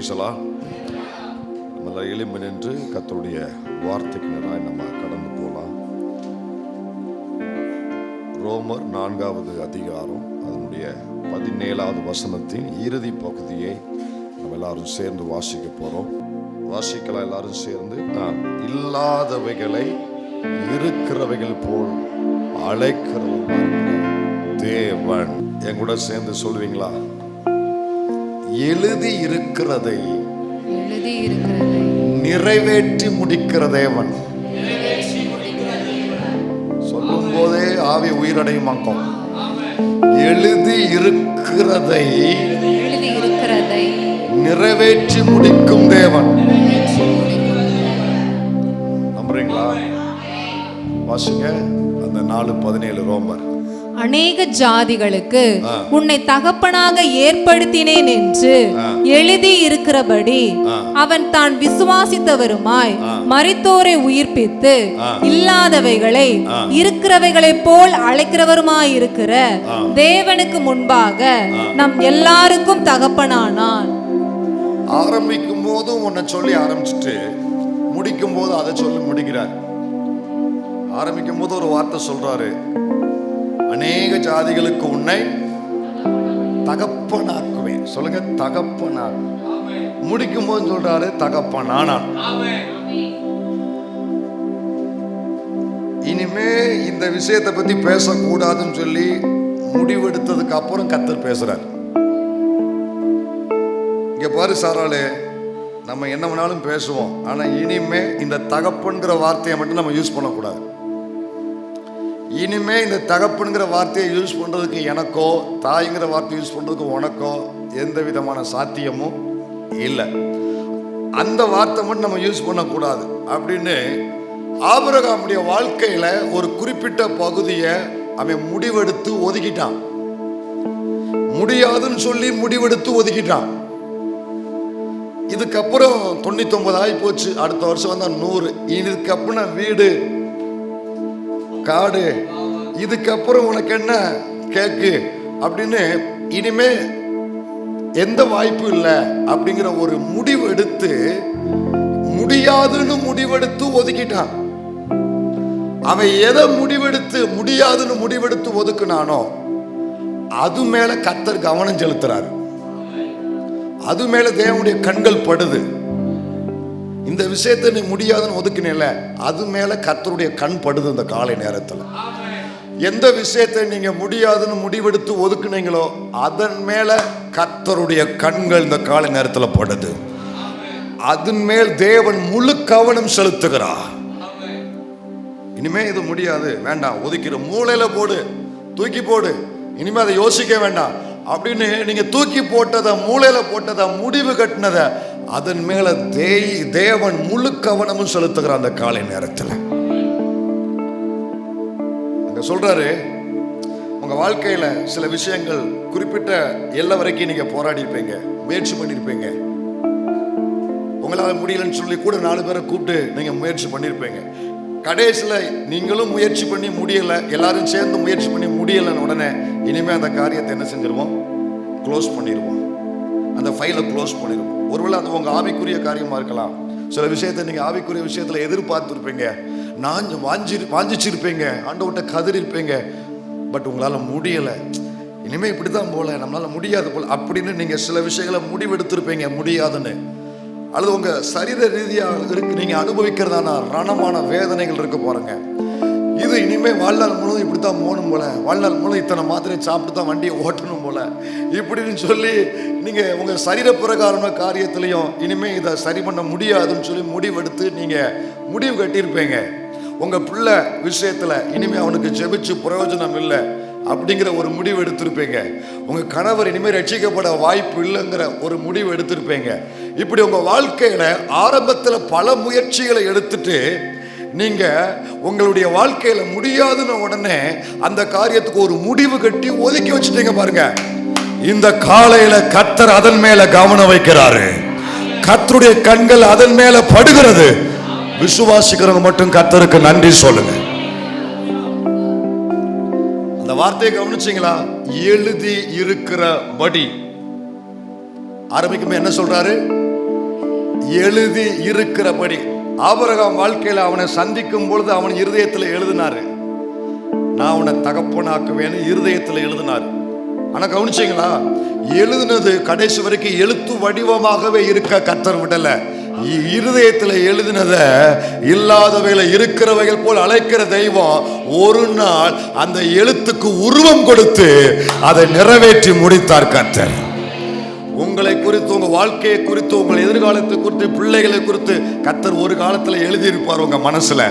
பிரைசலாம். நம்ம எளிமை நின்று கர்த்தருடைய வார்த்தைக்கு நேராக நம்ம கடந்து போகலாம். ரோமர் 4வது அதிகாரம் அதனுடைய 17வது வசனத்தின் இறுதி பகுதியை நம்ம எல்லாரும் சேர்ந்து வாசிக்க போறோம். வாசிக்கலாம் எல்லாரும் சேர்ந்து. இல்லாதவைகளை இருக்கிறவைகள் போல் அழைக்கிறவன் தேவன். என் கூட சேர்ந்து சொல்லுவீங்களா? எழுதி இருக்கிறதை நிறைவேற்றி முடிக்கிற தேவன். சொல்லும் போதே ஆவி உயிரடையுமாக்கும். எழுதி இருக்கிறதை நிறைவேற்றி முடிக்கும் தேவன். நம்புறீங்களா? வாசிங்க அந்த 4:17 ரோமர். அநேக ஜாதிகளுக்கு உன்னை தகப்பனாக ஏற்படுத்தினேன் என்று எழுதி இருக்கிறபடி அவன் தான் விசுவாசித்தவருமாய் மரித்தோரை உயிர்ப்பித்து இல்லாதவைகளை இருக்கிறவைகளை போல் அழைக்கிறவருமாய் இருக்கிற தேவனுக்கு முன்பாக நம் எல்லாருக்கும் தகப்பனானான். ஆரம்பிக்கும் போதும் உன்னை சொல்லி ஆரம்பிச்சுட்டு முடிக்கும் போது அதை சொல்லி முடிக்கிறார். ஆரம்பிக்கும் போது ஒரு வார்த்தை சொல்றாரு, அநேக ஜாதிகளுக்கு உன்னை தகப்பனாக்குவேன். சொல்லுங்க, தகப்பனாக்கு. முடிக்கும் போது சொல்றாரு தகப்பனானான். இனிமே இந்த விஷயத்தை பத்தி பேசக்கூடாதுன்னு சொல்லி முடிவெடுத்ததுக்கு அப்புறம் கர்த்தர் பேசுறார். இங்க பாரு சாராளே, நம்ம என்ன வேணாலும் பேசுவோம், ஆனா இனிமே இந்த தகப்பன்கிற வார்த்தையை மட்டும் நம்ம யூஸ் பண்ணக்கூடாது. இனிமே இந்த தகப்பன்கிற வார்த்தையை யூஸ் பண்றதுக்கு எனக்கோ தாய்ங்கிற வார்த்தையை யூஸ் பண்றதுக்கு உனக்கோ எந்த விதமான சாத்தியமும் இல்லை. அந்த வார்த்தை மட்டும் நம்ம யூஸ் பண்ணக்கூடாது அப்படின்னு ஆபிரகாமுடைய வாழ்க்கையில ஒரு குறிப்பிட்ட பகுதியை அவன் முடிவெடுத்து ஒதுக்கிட்டான். முடியாதுன்னு சொல்லி முடிவெடுத்து ஒதுக்கிட்டான். இதுக்கப்புறம் 99 ஆகி போச்சு. அடுத்த வருஷம் வந்தா 100. இதுக்கப்புறம் வீடு காடு, இதுக்கப்புறம் உனக்கு என்ன கேக்கு அப்படின்னு இனிமே எந்த வாய்ப்பு இல்லை அப்படிங்கிற ஒரு முடிவு எடுத்து முடியாதுன்னு முடிவெடுத்து ஒதுக்கிட்டான். அவன் எதை முடிவெடுத்து முடியாதுன்னு முடிவெடுத்து ஒதுக்குனானோ அது மேல கர்த்தர் கவனம் செலுத்துறாரு. அது மேல தேவனுடைய கண்கள் படுது. இந்த விஷயத்தை நீ முடியாதுன்னு ஒதுக்கினேல, அது மேல கர்த்தருடைய கண் படுது. இந்த காலை நேரத்தில் எந்த விஷயத்தை நீங்க முடியாதுன்னு முடிவெடுத்து ஒதுக்குனீங்களோ அதன் மேல கர்த்தருடைய கண்கள் இந்த காலை நேரத்தில் படுது. அதன் மேல் தேவன் முழு கவனம் செலுத்துகிறார். இனிமே இது முடியாது, வேண்டாம், ஒதுக்கிற மூளையில போடு, தூக்கி போடு, இனிமே அதை யோசிக்க வேண்டாம் அப்படின்னு நீங்க தூக்கி போட்டதை, மூளையில போட்டதை, முடிவு கட்டினதை அதன் மேல தேவன் முழு கவனமும் செலுத்துகிறார். அந்த காலை நேரத்தில் அங்க சொல்றாரு, உங்க வாழ்க்கையில சில விஷயங்கள் குறிப்பிட்ட எல்லை வரைக்கும் நீங்க போராடி இருப்பீங்க, முயற்சி பண்ணிருப்பீங்க. உங்களால முடியலன்னு சொல்லி கூட 4 பேரை கூப்பிட்டு நீங்க முயற்சி பண்ணிருப்பீங்க. கடைசியில நீங்களும் முயற்சி பண்ணி முடியல, எல்லாரும் சேர்ந்து முயற்சி பண்ணி முடியலன்னு உடனே இனிமே அந்த காரியத்தை என்ன செஞ்சிருவோம்? க்ளோஸ் பண்ணிடுவோம். அந்த ஃபைலை க்ளோஸ் பண்ணிடுவோம். ஒருவேளை அது உங்க ஆவிக்குரிய காரியமா இருக்கலாம். சில விஷயத்தை நீங்க ஆவிக்குரிய விஷயத்துல எதிர்பார்த்துருப்பீங்க, நான் வாஞ்சிச்சிருப்பீங்க, ஆண்டவர்கிட்ட கதறிருப்பீங்க. பட் உங்களால முடியல, இனிமே இப்படிதான் போல, நம்மளால முடியாது போல அப்படின்னு நீங்க சில விஷயங்களை முடிவெடுத்திருப்பீங்க முடியாதுன்னு. அல்லது உங்க சரீர ரீதியா இருக்கு, நீங்க அனுபவிக்கிறதான ரணமான வேதனைகள் இருக்க போறங்க. இது இனிமே வாழ்நாள் முழுவதும் இப்படித்தான் போகணும் போல, வாழ்நாள் முழுவதும் இத்தனை மாத்திரை சாப்பிட்டு தான் வண்டியை ஓட்டணும் போல இப்படின்னு சொல்லி நீங்க உங்க சரீர பிரகாரமான காரியத்திலையும் இனிமே இதை சரி பண்ண முடியாதுன்னு சொல்லி முடிவெடுத்து நீங்க முடிவு கட்டியிருப்பீங்க. உங்க பிள்ளை விஷயத்துல இனிமே அவனுக்கு ஜெபிச்சு பிரயோஜனம் இல்லை அப்படிங்கிற ஒரு முடிவு எடுத்திருப்பீங்க. உங்க கணவர் இனிமேல் ரட்சிக்கப்பட வாய்ப்பு இல்லைங்கிற ஒரு முடிவு எடுத்திருப்பீங்க. இப்படி உங்க வாழ்க்கையில ஆரம்பத்துல பல முயற்சிகளை எடுத்துட்டு நீங்க உங்களுடைய வாழ்க்கையில முடியாதுன்னு உடனே அந்த காரியத்துக்கு ஒரு முடிவு கட்டி ஒதுக்கி வச்சுட்டீங்க பாருங்க. இந்த காலையில கர்த்தர் அதன் மேல கவனம் வைக்கிறாரு. கர்த்தருடைய கண்கள் அதன் மேல படுகிறது. விசுவாசிக்கிறவங்க மட்டும் கர்த்தருக்கு நன்றி சொல்லுங்க. அந்த வார்த்தையை கவனிச்சீங்களா? எழுதி இருக்கிறபடி ஆரம்பிக்கும் என்ன சொல்றாரு? எழுதி இருக்கிறபடி. ஆபிரகாம் வாழ்க்கையில அவனை சந்திக்கும் பொழுது அவன் இருதயத்துல எழுதினாரு, நான் உன்னை தகப்பனாக்குவேன்னு இருதயத்துல எழுதினாரு. ஆனா கவனிச்சீங்களா, எழுதுனது கடைசி வரைக்கும் எழுத்து வடிவமாகவே இருக்க கர்த்தர் விடல. இருதயத்துல எழுதினத இல்லாதவையில இருக்கிறவைகள் போல் அழைக்கிற தெய்வம் ஒரு நாள் அந்த எழுத்துக்கு உருவம் கொடுத்து அதை நிறைவேற்றி முடித்தார் கர்த்தர். உங்களை குறித்து, உங்க வாழ்க்கையை குறித்து, உங்கள் எதிர்காலத்தை குறித்து, பிள்ளைகளை குறித்து கர்த்தர் ஒரு காலத்துல எழுதியிருப்பார். உங்க மனசுல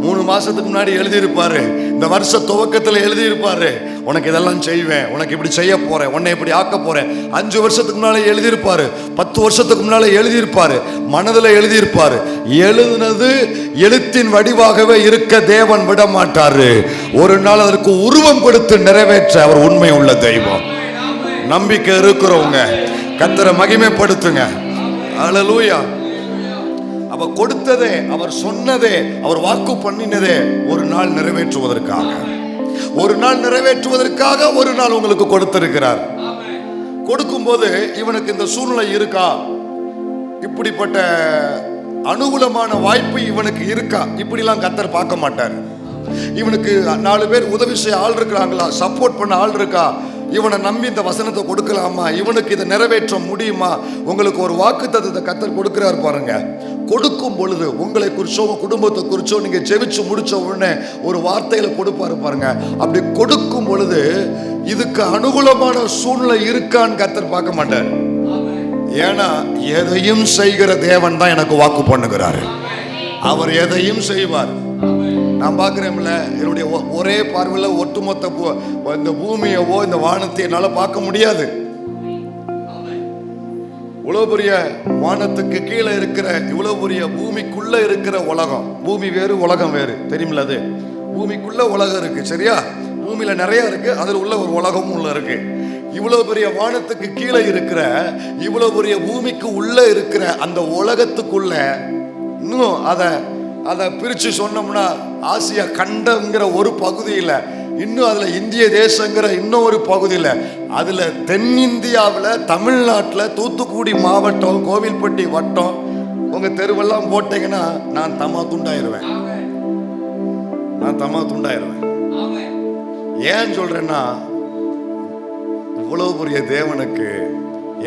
3 மாசத்துக்கு முன்னாடி எழுதியிருப்பாரு, இந்த வருஷ துவக்கத்துல எழுதியிருப்பாரு, உனக்கு இதெல்லாம் செய்வேன், உனக்கு இப்படி செய்ய போறேன், உன்னை இப்படி ஆக்க போறேன். 5 வருஷத்துக்கு முன்னால எழுதியிருப்பாரு, 10 வருஷத்துக்கு முன்னால எழுதியிருப்பாரு, மனதுல எழுதியிருப்பாரு. எழுதுனது எழுத்தின் வடிவாகவே இருக்க தேவன் விட மாட்டாரு. ஒரு நாள் அதற்கு உருவம் கொடுத்து நிறைவேற்ற அவர் உண்மை உள்ள தெய்வம். நம்பிக்கை இருக்கிறவங்க கர்த்தரை மகிமைப்படுத்துங்க. அல்லேலூயா. அவர் கொடுத்ததே, அவர் சொன்னதே, அவர் வாக்கு பண்ணினதே ஒரு நாள் நிறைவேற்றுவதற்காக, ஒரு நாள் நிறைவேற்றுவதற்காக ஒரு நாள் உங்களுக்கு கொடுத்திருக்கிறார். கொடுக்கும்போது இவனுக்கு இந்த சூழ்நிலை இருக்கா, இப்படிப்பட்ட அனுகூலமான வாய்ப்பு இவனுக்கு இருக்கா, இப்படிலாம் கர்த்தர் பார்க்க மாட்டார். இவனுக்கு 4 பேர் உதவி செய்ய ஆள் இருக்கிறாங்களா, சப்போர்ட் பண்ண ஆள் இருக்கா, இவனை நம்பி இந்த வசனத்தை கொடுக்கலாமா, இவனுக்கு இதை நிறைவேற்ற முடியுமா. உங்களுக்கு ஒரு வாக்குத்தத்தத்தை கர்த்தர் கொடுக்கிறார் பாருங்க. கொடுக்கும் பொழுது உங்களை குறிச்சோ உங்க குடும்பத்தை குறிச்சோ நீங்க ஜெபிச்சு முடிச்ச உடனே ஒரு வார்த்தையில கொடுப்பாரு பாருங்க. அப்படி கொடுக்கும் பொழுது இதுக்கு அனுகூலமான சூழ்நிலை இருக்கான்னு கர்த்தர் பார்க்க மாட்டார். ஏன்னா எதையும் செய்கிற தேவன் தான் எனக்கு வாக்கு பண்ணுகிறாரு. அவர் எதையும் செய்வார். நான் பார்க்கிறேன்ல, என்னுடைய ஒரே பார்வையில் ஒட்டுமொத்த இந்த பூமியவோ இந்த வானத்தை என்னால பார்க்க முடியாது. இவ்வளவு பெரிய வானத்துக்கு கீழே இருக்கிற இவ்வளவு பெரிய பூமிக்குள்ள இருக்கிற உலகம், பூமி வேறு உலகம் வேறு, தெரியுமில்ல? அது பூமிக்குள்ள உலகம் இருக்கு, சரியா? பூமியில நிறைய இருக்கு, அதில் உள்ள ஒரு உலகமும் உள்ள இருக்கு. இவ்வளவு பெரிய வானத்துக்கு கீழே இருக்கிற இவ்வளவு பெரிய பூமிக்கு உள்ள இருக்கிற அந்த உலகத்துக்குள்ள இன்னும் அதை பிரிச்சு சொன்னோம்னா ஆசியா கண்டங்கிற ஒரு பகுதியில், இன்னும் அதுல இந்திய தேசங்கிற இன்னொரு பகுதியில், அதுல தென்னிந்தியாவில் தமிழ்நாட்டில் தூத்துக்குடி மாவட்டம், கோவில்பட்டி வட்டம், உங்க தெருவெல்லாம் போட்டீங்கன்னா நான் தம்மா துண்டாயிருவேன். நான் தம்மா துண்டாயிருவேன். ஏன் சொல்றேன்னா, இவ்வளவு பெரிய தேவனுக்கு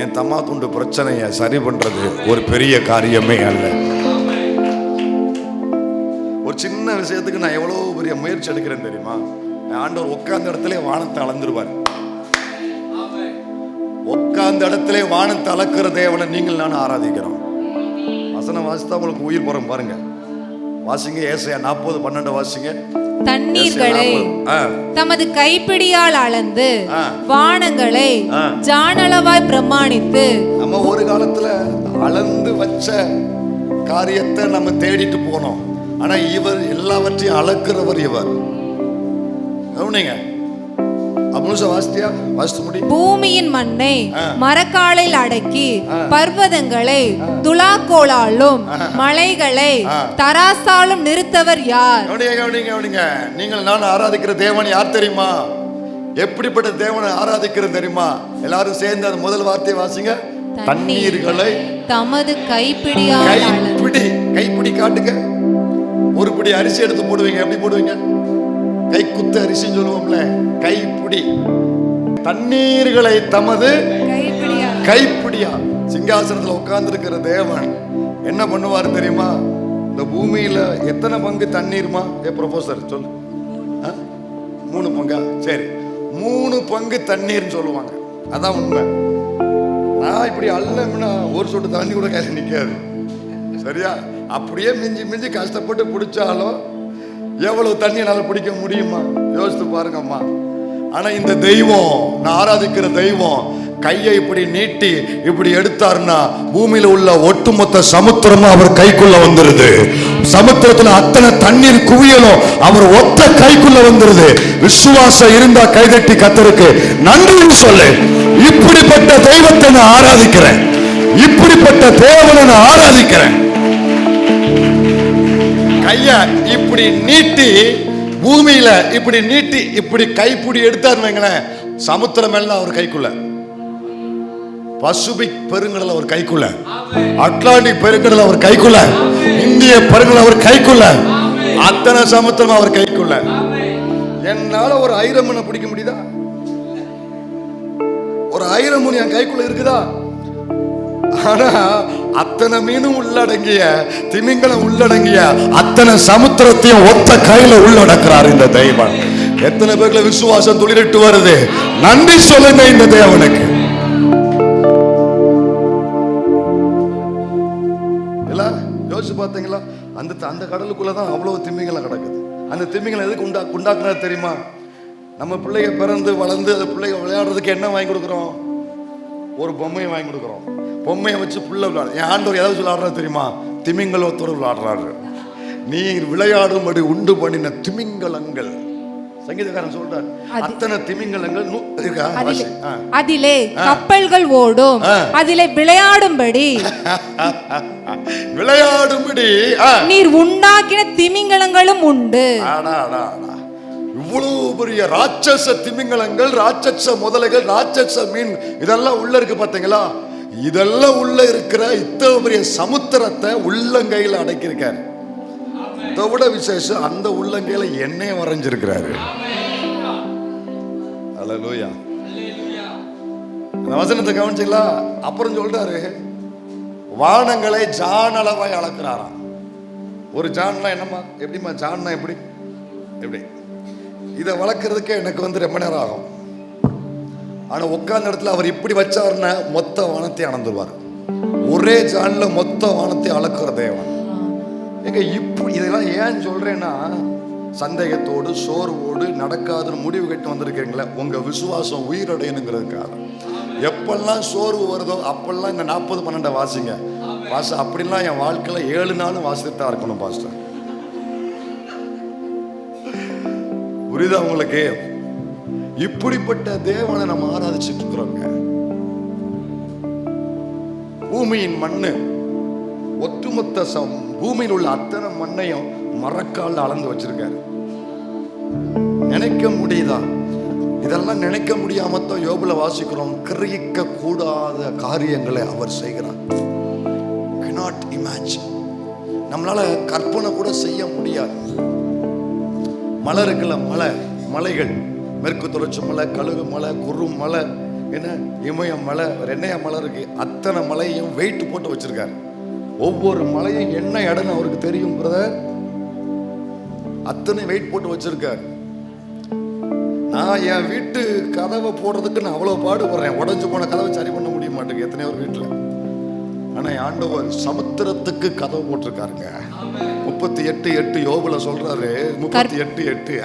என் தம்மா துண்டு பிரச்சனையை சரி பண்றது ஒரு பெரிய காரியமே அல்ல. ஒரு சின்ன விஷயத்துக்கு நான் எவ்வளவு பெரிய முயற்சி எடுக்கிறேன் தெரியுமா? ஆண்டவர் உட்கார்ந்த இடத்துல வானத்தை அளந்துருவார். உட்கார்ந்த இடத்துல வானத்தை அளக்கிற தேவனை நீங்கள் நானும் ஆராதிக்கிறோம். வசனம் வாசித்தா உங்களுக்கு உயிர் போறோம் பாருங்க. வாசிங்க, ஏசாயா 40:12 வாசிங்க. தண்ணீர்களை தமது கைப்பிடியால் அளந்து வானங்களை ஜானளவாய் பிரமாணித்து. நம்ம ஒரு காலத்துல அளந்து வச்ச காரியத்தை நம்ம தேடிட்டு போனோம். ஆனா இவர் எல்லாவற்றையும் அளக்கிறவர். இவர் கவனிங்க, பூமியின் மண்ணை மரக்காலில் அடக்கி பர்வதங்களை துலாக்கோலாலும் மலைகளை தராசாலும் நிறுத்தவர் யார்? நீங்கள் நான் ஆராதிக்கிற தேவன் யார் தெரியுமா? எப்படிப்பட்ட தேவனை ஆராதிக்கிறது தெரியுமா? எல்லாரும் சேர்ந்து அந்த முதல் வார்த்தையை வாசிங்க. தண்ணீர்களை தமது கைப்பிடியால். கைப்பிடி காட்டுங்க. ஒரு பிடி அரிசி எடுத்து போடுவீங்க, எப்படி போடுவீங்க? கை குத்த அரிசின்னு சொல்லுவோம்ல, கைப்பிடி. தண்ணீர்களை தமது கைப்பிடியா. சிங்காசனத்துல உட்கார்ந்து இருக்கிற தேவன் என்ன பண்ணுவார் தெரியுமா? இந்த பூமியில எத்தனை பங்கு தண்ணீர்மா? ப்ரொஃபசர் சொல்லு. 3 பங்கா? சரி, 3 பங்கு தண்ணீர்னு சொல்லுவாங்க. அதான் உண்மை. நான் இப்படி அல்லம்னா ஒரு சொட்டு தண்ணி கூட கையில் நிற்காது, சரியா? அப்படியே மிஞ்சி மிஞ்சி கஷ்டப்பட்டு பிடிச்சாலும் எவ்வளவு தண்ணி என்னால் பிடிக்க முடியுமா? யோசித்து பாருங்கம்மா. ஆனா இந்த தெய்வம், நான் ஆராதிக்கிற தெய்வம், கையை இப்படி நீட்டி இப்படி எடுத்தாருன்னா பூமியில உள்ள ஒட்டுமொத்த சமுத்திரமும் அவர் கைக்குள்ள வந்துருது. சமுத்திரத்துல அத்தனை தண்ணீர் குவியலும் அவர் ஒத்த கைக்குள்ள வந்துருது. விசுவாசம் இருந்தா கைதட்டி கர்த்தருக்கு நன்றி சொல்லு. இப்படிப்பட்ட தெய்வத்தை நான் ஆராதிக்கிறேன். இப்படிப்பட்ட தேவனை நான் ஆராதிக்கிறேன். கைய இப்படி நீட்டி பூமியில இப்படி நீட்டி இப்படி கைப்பிடி எடுத்தாருன்னு வைங்களேன், சமுத்திரம் எல்லாம் அவர் கைக்குள்ள. பசிபிக் பெருங்கடல் அவர் கைக்குள்ள, அட்லாண்டிக் பெருங்கடல் அவர் கைக்குள்ள, இந்திய பெருங்கடல் அவர் கைக்குள்ள, அத்தனை சமுத்திரம் அவர் கைக்குள்ள. என்னால ஒரு ஐரமனை பிடிக்க முடியுதா? ஒரு ஐரமன் என் கைக்குள்ள இருக்குதா? ஆனா அத்தனை மீனும் உள்ளடங்கிய, திமிங்கலம் உள்ளடங்கிய அத்தனை சமுத்திரத்தையும் ஒத்த கையில உள்ளடக்கிறார் இந்த தெய்வம். எத்தனை பேர்ல விசுவாசம் துளிரிட்டு வருது? நன்றி சொல்லுங்க இந்த தேவனுக்கு. யோசிச்சு பார்த்தீங்களா? அந்த கடலுக்குள்ளதான் அவ்வளவு திமிங்கலம் கிடக்குது. அந்த திமிங்கலம் எதுக்கு உண்டாக்குறது தெரியுமா? நம்ம பிள்ளைங்க பிறந்து வளர்ந்து அந்த பிள்ளைங்க விளையாடுறதுக்கு என்ன வாங்கி கொடுக்குறோம்? ஒரு பொம்மையை வாங்கி கொடுக்குறோம். பொம்மையை வச்சு புள்ள விளையாடு. என் ஆண்டவர் ஏதாவது விளையாடுறது தெரியுமா? திமிங்கலத்தோடு விளையாடுறாரு. நீர் விளையாடும்படி உண்டு பண்ணின திமிங்கலங்கள். சங்கீதக்காரன் சொல்றார், அத்தனை திமிங்கலங்கள் அதிலே கப்பல்கள் ஓடும், அதிலே விளையாடும்படி நீர் உண்டாக்கின திமிங்கலங்களும் உண்டு. இவ்வளவு பெரிய ராட்சச திமிங்கலங்கள், ராட்சச முதலைகள், ராட்சச மீன் இதெல்லாம் உள்ள இருக்கு. பாத்தீங்களா? இதெல்லாம் உள்ள இருக்கிற இத்தனை பெரிய சமுத்திரத்தை உள்ளங்கையில் அடக்கியிருக்காரு. இதை விட விசேஷம், அந்த உள்ளங்கையில எண்ணெய் வரைஞ்சிருக்கிறாரு. அல்லேலூயா. அந்த வசனத்தை கவனிச்சீங்களா? அப்புறம் சொல்றாரு, வானங்களை ஜான் அளவாய் அளக்கிறாராம். ஒரு ஜான்னா என்னமா? எப்படிமா ஜான்னா? எப்படி எப்படி இதை வளர்க்கறதுக்கே எனக்கு ரொம்ப நேரம் ஆகும். ஆனா உட்கார்ந்த இடத்துல அவர் இப்படி வச்சாருன்னா மொத்த வானத்தை அளந்துருவார். ஒரே ஜான்ல மொத்த வானத்தை அளக்குற தேவன். எங்க இப்படி இதெல்லாம் ஏன் சொல்றேன்னா, சந்தேகத்தோடு சோர்வோடு நடக்காதுன்னு முடிவு கட்டி வந்திருக்கீங்களா? உங்க விசுவாசம் உயிரடையணுங்கிறதுக்காக. எப்பெல்லாம் சோர்வு வருதோ அப்பெல்லாம் இந்த 40-12 வாசிங்க. பாஸ்டர் அப்படிலாம் என் வாழ்க்கையில 7 நாளும் வாசித்துட்டா இருக்கணும் பாஸ்டர். புரியுதா உங்களுக்கு? இப்படிப்பட்ட தேவனை நம்ம ஆராதிச்சுட்டு இருக்கிறோங்க. பூமியின் மண்ணு, ஒட்டுமொத்த பூமியில் உள்ள அத்தனை மண்ணையும் மரக்கால் அளந்து வச்சிருக்காரு. நினைக்க முடியுதா? இதெல்லாம் நினைக்க முடியாம தான் யோபுல வாசிக்கிறோம். கிரகிக்க கூடாத காரியங்களை அவர் செய்கிறார். cannot imagine. நம்மளால கற்பனை கூட செய்ய முடியாது. மலை இருக்குல்ல, மலைகள், மேற்கு தொடர்ச்சி மலை, கழுகு மலை, குரு மலை, என்ன இமயம் மலை, எண்ணெய மலை இருக்கு. அத்தனை மலையும் வெயிட் போட்டு வச்சிருக்காரு. ஒவ்வொரு மலையும் என்ன இடம்னு அவருக்கு தெரியும் பிரதர். அத்தனை வெயிட் போட்டு வச்சிருக்காரு. நான் என் வீட்டு கதவை போடுறதுக்கு நான் அவ்வளவு பாடுபடுறேன். உடஞ்சு போன கதவை சரி பண்ண முடிய மாட்டேங்க எத்தனையோ ஒரு வீட்டுல. ஆனா ஆண்டவர் சமுத்திரத்துக்கு கதவு போட்டிருக்காருங்க. 38:8 யோபுல சொல்றாரு. 38:8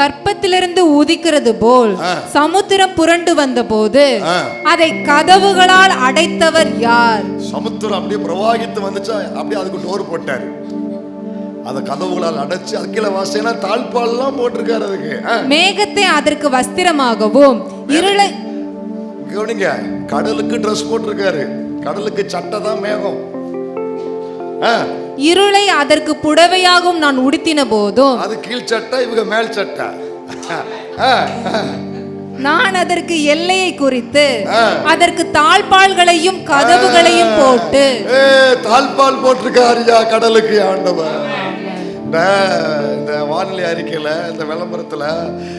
கற்பத்திலிருந்து உதிக்கிறது போல் சமுத்திரம் புரண்டு வந்த போது அதை கதவுகளால் அடைத்தவர் யார்? சமுத்திரம் அப்படியே பிரவாகித்து வந்துச்சா, அப்படியே அதுக்கு டோர் போட்டாரு. அத கதவுகளால் அடைச்சு அதுக்குள்ள வாசைனா தாழ்பால் எல்லாம் போட்டிருக்காரு. அதுக்கு மேகத்தை அதற்கு வஸ்திரமாகவும் இருளை கவனிங்க, கடலுக்கு ட்ரெஸ் போட்டிருக்காரு. கடலுக்கு சட்டை தான் மேகம். இருளை அதற்கு புடவையாகவும் நான் உடுத்தின போதும் அது கீழ் சட்டை, இவங்க மேல் சட்டை. நான் அதற்கு எல்லையை குறித்து அதற்கு தாழ்பால்களையும் கதவுகளையும் போட்டு தாழ்பால் போட்டிருக்காருயா கடலுக்கு ஆண்டவர். இந்த வானிலை அறிக்கையில, இந்த விளம்பரத்துல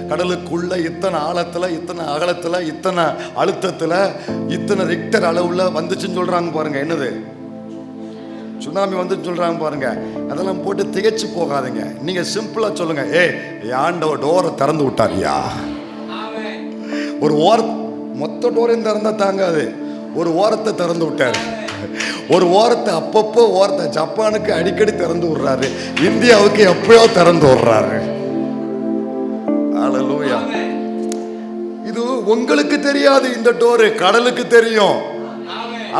கடலுக்குள்ள இத்தனை ஆழத்துல, இத்தனை அகலத்துல, இத்தனை அழுத்தத்துல, இத்தனை ரிக்டர் அளவுல வந்துச்சுன்னு சொல்றாங்க பாருங்க. என்னது சுனாமி வந்து சொல்றாங்க பாருங்க. அதெல்லாம் போட்டு திகைச்சு போகாதீங்க. நீங்க சிம்பிளா சொல்லுங்க, ஆண்டவர் டோரை திறந்து விட்டாரியா. ஒரு மொத்த டோரையும் திறந்தா தாங்காது. ஒரு ஓரத்தை திறந்து விட்டாரு. ஒரு ஓரத்தை அப்பப்போ ஓரத்தை ஜப்பானுக்கு அடிக்கடி திறந்து விடுறாரு. இந்தியாவுக்கு எப்பயோ திறந்து விடுறாரு. அல்லேலூயா. இது உங்களுக்கு தெரியாது, இந்த டோரு கடலுக்கு தெரியும்.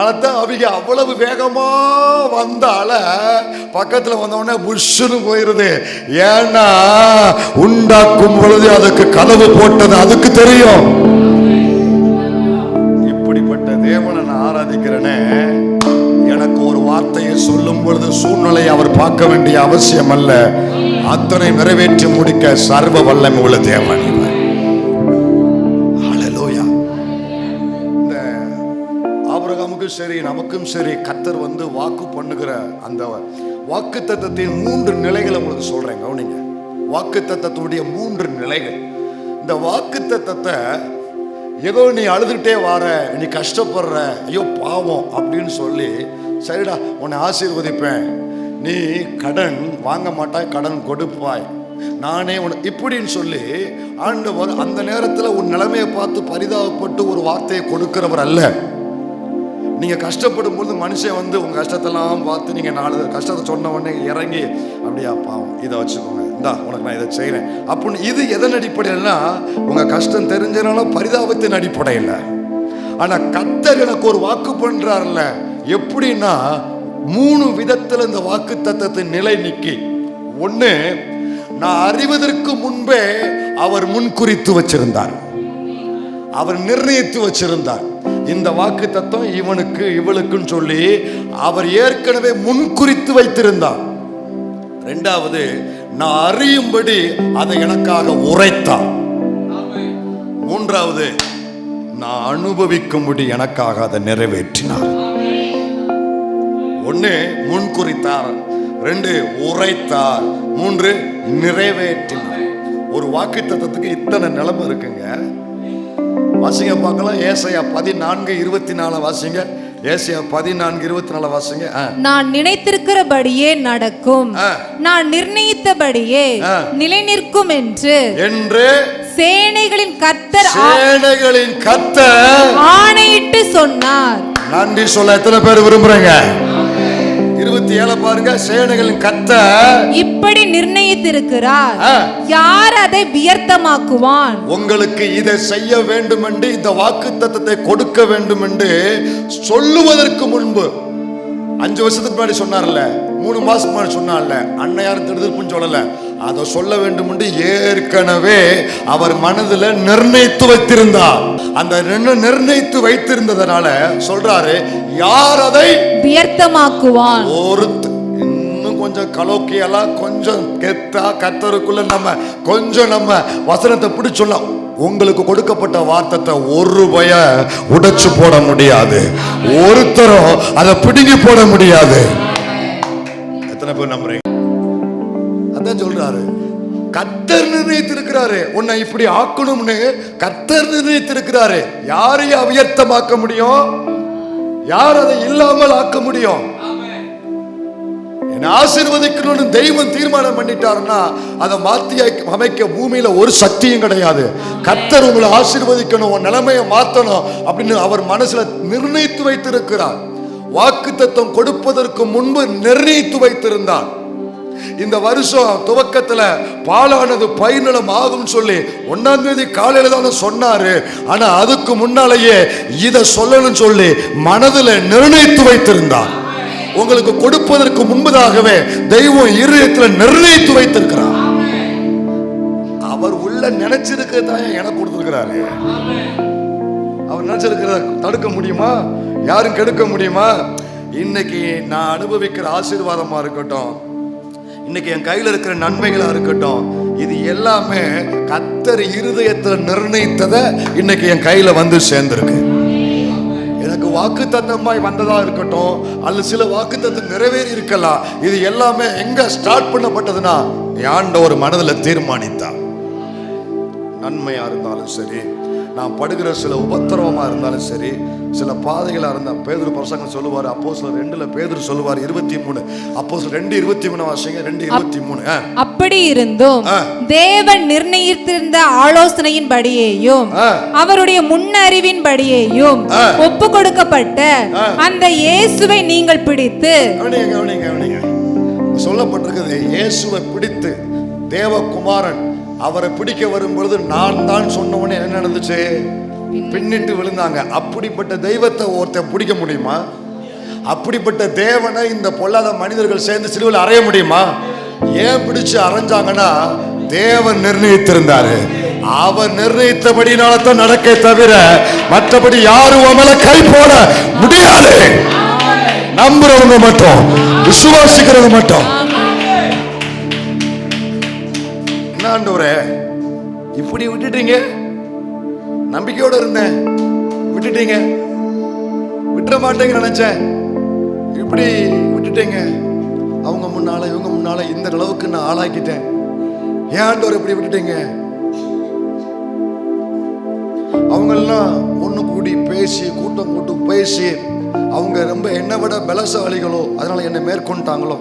அதான் அவங்க அவ்வளவு வேகமா வந்தால பக்கத்துல வந்தவொடனே புஷ்ஷுன்னு போயிருது. ஏன்னா உண்டாக்கும் பொழுது அதுக்கு கதவு போட்டது அதுக்கு தெரியும். இப்படிப்பட்ட தேவனை நான் ஆராதிக்கிறேனே, எனக்கு ஒரு வார்த்தையை சொல்லும் பொழுது சூழ்நிலையை அவர் பார்க்க வேண்டிய அவசியம் அல்ல. அத்தனை நிறைவேற்றி முடிக்க சர்வ வல்லமை உள்ள தேவன் இவர். ஹல்லேலூயா. இந்த உங்களுக்கும் சரி நமக்கும் சரி கர்த்தர் வந்து வாக்கு பண்ணுகிற அந்த வாக்கு தத்தத்தின் 3 நிலைகளை உங்களுக்கு சொல்றேன், கவனிங்க. வாக்கு தத்தத்துடைய 3 நிலைகள். இந்த வாக்கு தத்தத்தை ஏதோ நீ அழுதுகிட்டே வார, நீ கஷ்டப்படுற, ஐயோ பாவம் அப்படின்னு சொல்லி சரிடா உன்னை ஆசீர்வதிப்பேன், நீ கடன் வாங்க மாட்டாய், கடன் கொடுப்பாய், நானே உனக்கு இப்படின்னு சொல்லி ஆண்டவர் அந்த நேரத்தில் உன் நிலைமையை பார்த்து பரிதாபப்பட்டு ஒரு வார்த்தையை கொடுக்கிறவர் அல்ல. நீங்க கஷ்டப்படும் போது மனுஷன் வந்து உங்க கஷ்டத்தெல்லாம் பார்த்து நீங்க 4 கஷ்டத்தை சொன்ன உடனே இறங்கி அப்படியா பாவம் இதை வச்சுக்கோங்க, இந்தா உனக்கு நான் இதை செய்கிறேன் அப்படின்னு. இது எதன் அடிப்படையில்னா உங்க கஷ்டம் தெரிஞ்சனால பரிதாபத்தின் அடிப்படையில். ஆனா கர்த்தர் எனக்கு ஒரு வாக்கு பண்றாருல்ல, எப்படின்னா 3 விதத்துல இந்த வாக்கு தத்தத்தின் நிலை நிக்கி. ஒண்ணு, நான் அறிவதற்கு முன்பே அவர் முன்குறித்து வச்சிருந்தார், அவர் நிர்ணயித்து வச்சிருந்தார். இந்த வாக்கு தத்தம் இவனுக்கு இவளுக்குன்னு சொல்லி அவர் ஏற்கனவே முன்குறித்து வைத்திருந்தார். 2வது, நான் அறியும்படி அதை எனக்காக உரைத்தார். 3வது, நான் அனுபவிக்கும்படி எனக்காக அதை நிறைவேற்றினார். 1 முன்குறித்தார், 2 உரைத்தார், 3 நிறைவேற்றினார். ஒரு வாக்கு தத்தத்துக்கு இத்தனை நிலைமை இருக்குங்க. வாசிங்க பார்க்கலாம். ஏசாயா 14:24 வாசிங்க. ஏசாயா 14:24 வாசிங்க. நான் நினைத்திருக்கிறபடியே நடக்கும், நான் நிர்ணயித்தபடியே நிலை நிற்கும் என்று சேனைகளின் கர்த்தர் ஆணையிட்டு சொன்னார். நன்றி சொல்ல எத்தனை பேர் விரும்புறீங்க? 27 பாருங்க. சேனைகளின் கர்த்தர் இப்படி நிர்ணயித்திருக்கிறார், யார் அதை வியர்த்தமாக்குவான்? உங்களுக்கு இதை செய்ய வேண்டும் என்று, இந்த வாக்குத்தத்தத்தை கொடுக்க வேண்டும் என்று சொல்லுவதற்கு முன்பு 5 வருஷத்துக்கு முன்னாடி சொன்னார்ல, 3 மாசத்துக்கு முன்னாடி சொன்னார்ல, அன்னையார் திருப்புன்னு சொல்லல, அதை சொல்ல வேண்டும் என்று ஏற்கனவே அவர் மனதில் நிர்ணயித்து வைத்திருந்தார். அந்த நிர்ணயித்து வைத்திருந்ததனால சொல்றாரு, யார் அதை வியர்த்தமாக்குவான்? இன்னும் கொஞ்சம் கலோக்கியெல்லாம் கொஞ்சம் கெத்தா கர்த்தருக்குள்ள நம்ம வசனத்தை பிடிச்சொல்லாம். உங்களுக்கு கொடுக்கப்பட்ட வார்த்தத்தை ஒரு பய உடைச்சு போட முடியாது, ஒருத்தரும் அதை பிடுங்கி போட முடியாது. எத்தனை பேர் நம்புறீங்க? அதான் சொல்றாரு, கர்த்தர் நிர்ணயித்திருக்கிறாரு, உன்னை இப்படி ஆக்கணும்னு கர்த்தர் நிர்ணயித்திருக்கிறாரு. யாரையும் அவியர்த்தமாக்க முடியும்? யார் அதை இல்லாமல் ஆக்க முடியும்? என்னை ஆசீர்வதிக்கணும்னு தெய்வம் தீர்மானம் பண்ணிட்டாருன்னா அதை மாத்தி அமைக்க பூமியில ஒரு சக்தியும் கிடையாது. கர்த்தர் உங்களை ஆசீர்வதிக்கணும், உன் நிலைமையை மாத்தணும் அப்படின்னு அவர் மனசுல நிர்ணயித்து வைத்திருக்கிறார். வாக்குத்தத்தம் கொடுப்பதற்கு முன்பு நிர்ணயித்து வைத்திருந்தார். இந்த வருஷம் துவக்கத்துல பாலானது பயிர்நிலம் ஆகும் சொல்லி 1ஆம் தேதி காலையில தான் சொன்னாரு. ஆனா அதுக்கு முன்னாலேயே இதை சொல்லணும்னு சொல்லி மனதில் நிர்ணயித்து வைத்திருந்தார். உங்களுக்கு கொடுப்பதற்கு முன்பதாகவே தெய்வம் இருதயத்தில் நிர்ணயித்து வைத்திருக்கிறார். அவர் உள்ள நினைச்சிருக்கிறதா எனக்கு கொடுத்திருக்கிறாரு. அவர் நினைச்சிருக்கிறத தடுக்க முடியுமா? யாரும் கெடுக்க முடியுமா? இன்னைக்கு நான் அனுபவிக்கிற ஆசீர்வாதமா இருக்கட்டும், இன்னைக்கு என் கையில் இருக்கிற நன்மைகளா இருக்கட்டும், இது எல்லாமே கர்த்தர் இருதயத்தில் நிர்ணயித்ததை இன்னைக்கு என் கையில வந்து சேர்ந்திருக்கு. எனக்கு வாக்கு தத்தமாய் வந்ததா இருக்கட்டும், அல்லது சில வாக்கு தத்தம் நிறைவேறி இருக்கலாம், இது எல்லாமே எங்க ஸ்டார்ட் பண்ணப்பட்டதுன்னா ஆண்டவர் மனதில் தீர்மானித்தார். நன்மையா இருந்தாலும் சரி, நான் படுகிற சில உபத்திரவமா இருந்தாலும் சரி, சில பாதைகளா இருந்தா, பேதுரு பிரசங்கம் சொல்லுவார், அப்போஸ்தலர் 2ல பேதுரு சொல்லுவார் 23, அப்போஸ்தலர் 2:23 வாசிங்க. 2:23. அப்படி இருந்தும் தேவன் நிர்ணயித்திருந்த ஆலோசனையின் படியேயும் அவருடைய முன்னறிவின் படியேயும் ஒப்பு கொடுக்கப்பட்ட அந்த இயேசுவை நீங்கள் பிடித்து, கவனிங்க, சொல்லப்பட்டிருக்கிறது, இயேசுவை பிடித்து தேவகுமாரன் அவரை பிடிக்க வரும்பொழுது நான் தான் சொன்னவனே என்ன நடந்துச்சு? பின்னிட்டு விழுந்தாங்க. அப்படிப்பட்ட தெய்வத்தை ஒருத்தன் பிடிக்க முடியுமா? அப்படிப்பட்ட தேவனை இந்த பொல்லாத மனிதர்கள் சேர்ந்து சிலுவையில் அறைய முடியுமா? ஏன் பிடிச்சு அரைஞ்சாங்கன்னா தேவன் நிர்ணயித்திருந்தாரு. அவர் நிர்ணயித்தபடினால தான் நடக்க தவிர மற்றபடி யாரும் மேல கை போட முடியாது. நம்புறவங்க மட்டும், விசுவாசிக்கிறவங்க மட்டும். ஆண்டவரே இப்படி விட்டுட்டீங்க, நம்பிக்கையோட இருந்தேன், விட்டுட்டீங்க. விட்டுற மாட்டேங்க நினைச்சேன், இப்படி விட்டுட்டேங்க. அவங்க முன்னால இவங்க முன்னால இந்த அளவுக்கு நான் ஆளாக்கிட்டேன். ஏன் ஆண்டவர் இப்படி விட்டுட்டீங்க? அவங்கெல்லாம் ஒண்ணு கூடி பேசி கூட்டம் கூட்டு பேசி அவங்க ரொம்ப என்னை விட பலசாலிகளோ, அதனால என்னை மேற்கொண்டாங்களோ.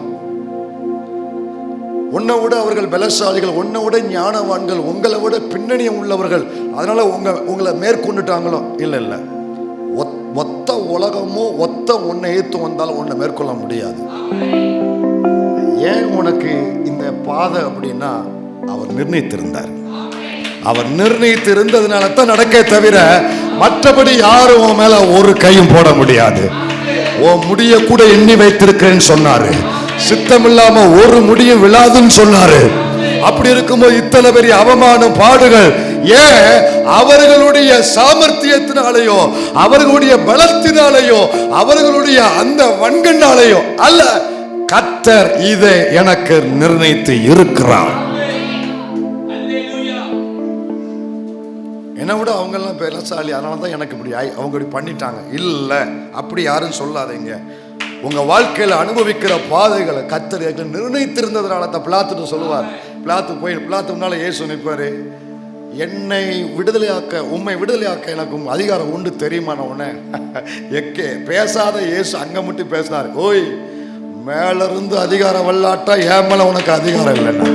உன்னை விட அவர்கள் பலசாலிகள், உன்னை விட ஞானவான்கள், உங்களை விட பின்னணியம் உள்ளவர்கள், அதனால உங்களை மேற்கொண்டுட்டாங்களோ? இல்ல இல்ல, ஒத்த உலகமோ ஒத்த உன்னை ஏத்து வந்தாலும் உன்னை மேற்கொள்ள முடியாது. ஏன் உனக்கு இந்த பாதை அப்படின்னா, அவர் நிர்ணயித்திருந்தார். அவர் நிர்ணயித்திருந்ததுனால தான் நடக்க தவிர மற்றபடி யாரும் உன் மேல ஒரு கையும் போட முடியாது. உன் முடிய கூட எண்ணி வைத்திருக்கிறேன்னு சொன்னாரு. சித்தமில்லாம ஒரு முடியும் விழாதுன்னு சொன்னாரு. அப்படி இருக்கும்போது இத்தனை பெரிய அவமானம் பாடுகள் ஏன்? அவர்களுடைய சாமர்த்தியத்தினாலேயோ, அவர்களுடைய பலத்தினாலேயோ, அவர்களுடைய அந்த வன்கண்ணாலேயோ அல்ல, கர்த்தர் இதை எனக்கு நிர்ணயித்து இருக்கிறார். என்னை விட அவங்க எல்லாம் பலசாலி, அதனாலதான் எனக்கு இப்படி அவங்க இப்படி பண்ணிட்டாங்க. இல்ல, அப்படி யாரும் சொல்லாதீங்க. உங்க வாழ்க்கையில அனுபவிக்கிற பாதைகளை கர்த்தர் நிர்ணயித்திருந்ததுனால தான் பிலாத்துட்டு சொல்லுவார். பிலாத்து முன்னால இயேசு நிற்பாரு. என்னை விடுதலையாக்க, உம்மை விடுதலையாக்க எனக்கு அதிகாரம் உண்டு தெரியுமா? உடனே எக்கே பேசாத இயேசு அங்க மட்டும் பேசினார். ஓய், மேல இருந்து அதிகாரம் வல்லாட்டா என் மேல உனக்கு அதிகாரம் இல்லைன்னா.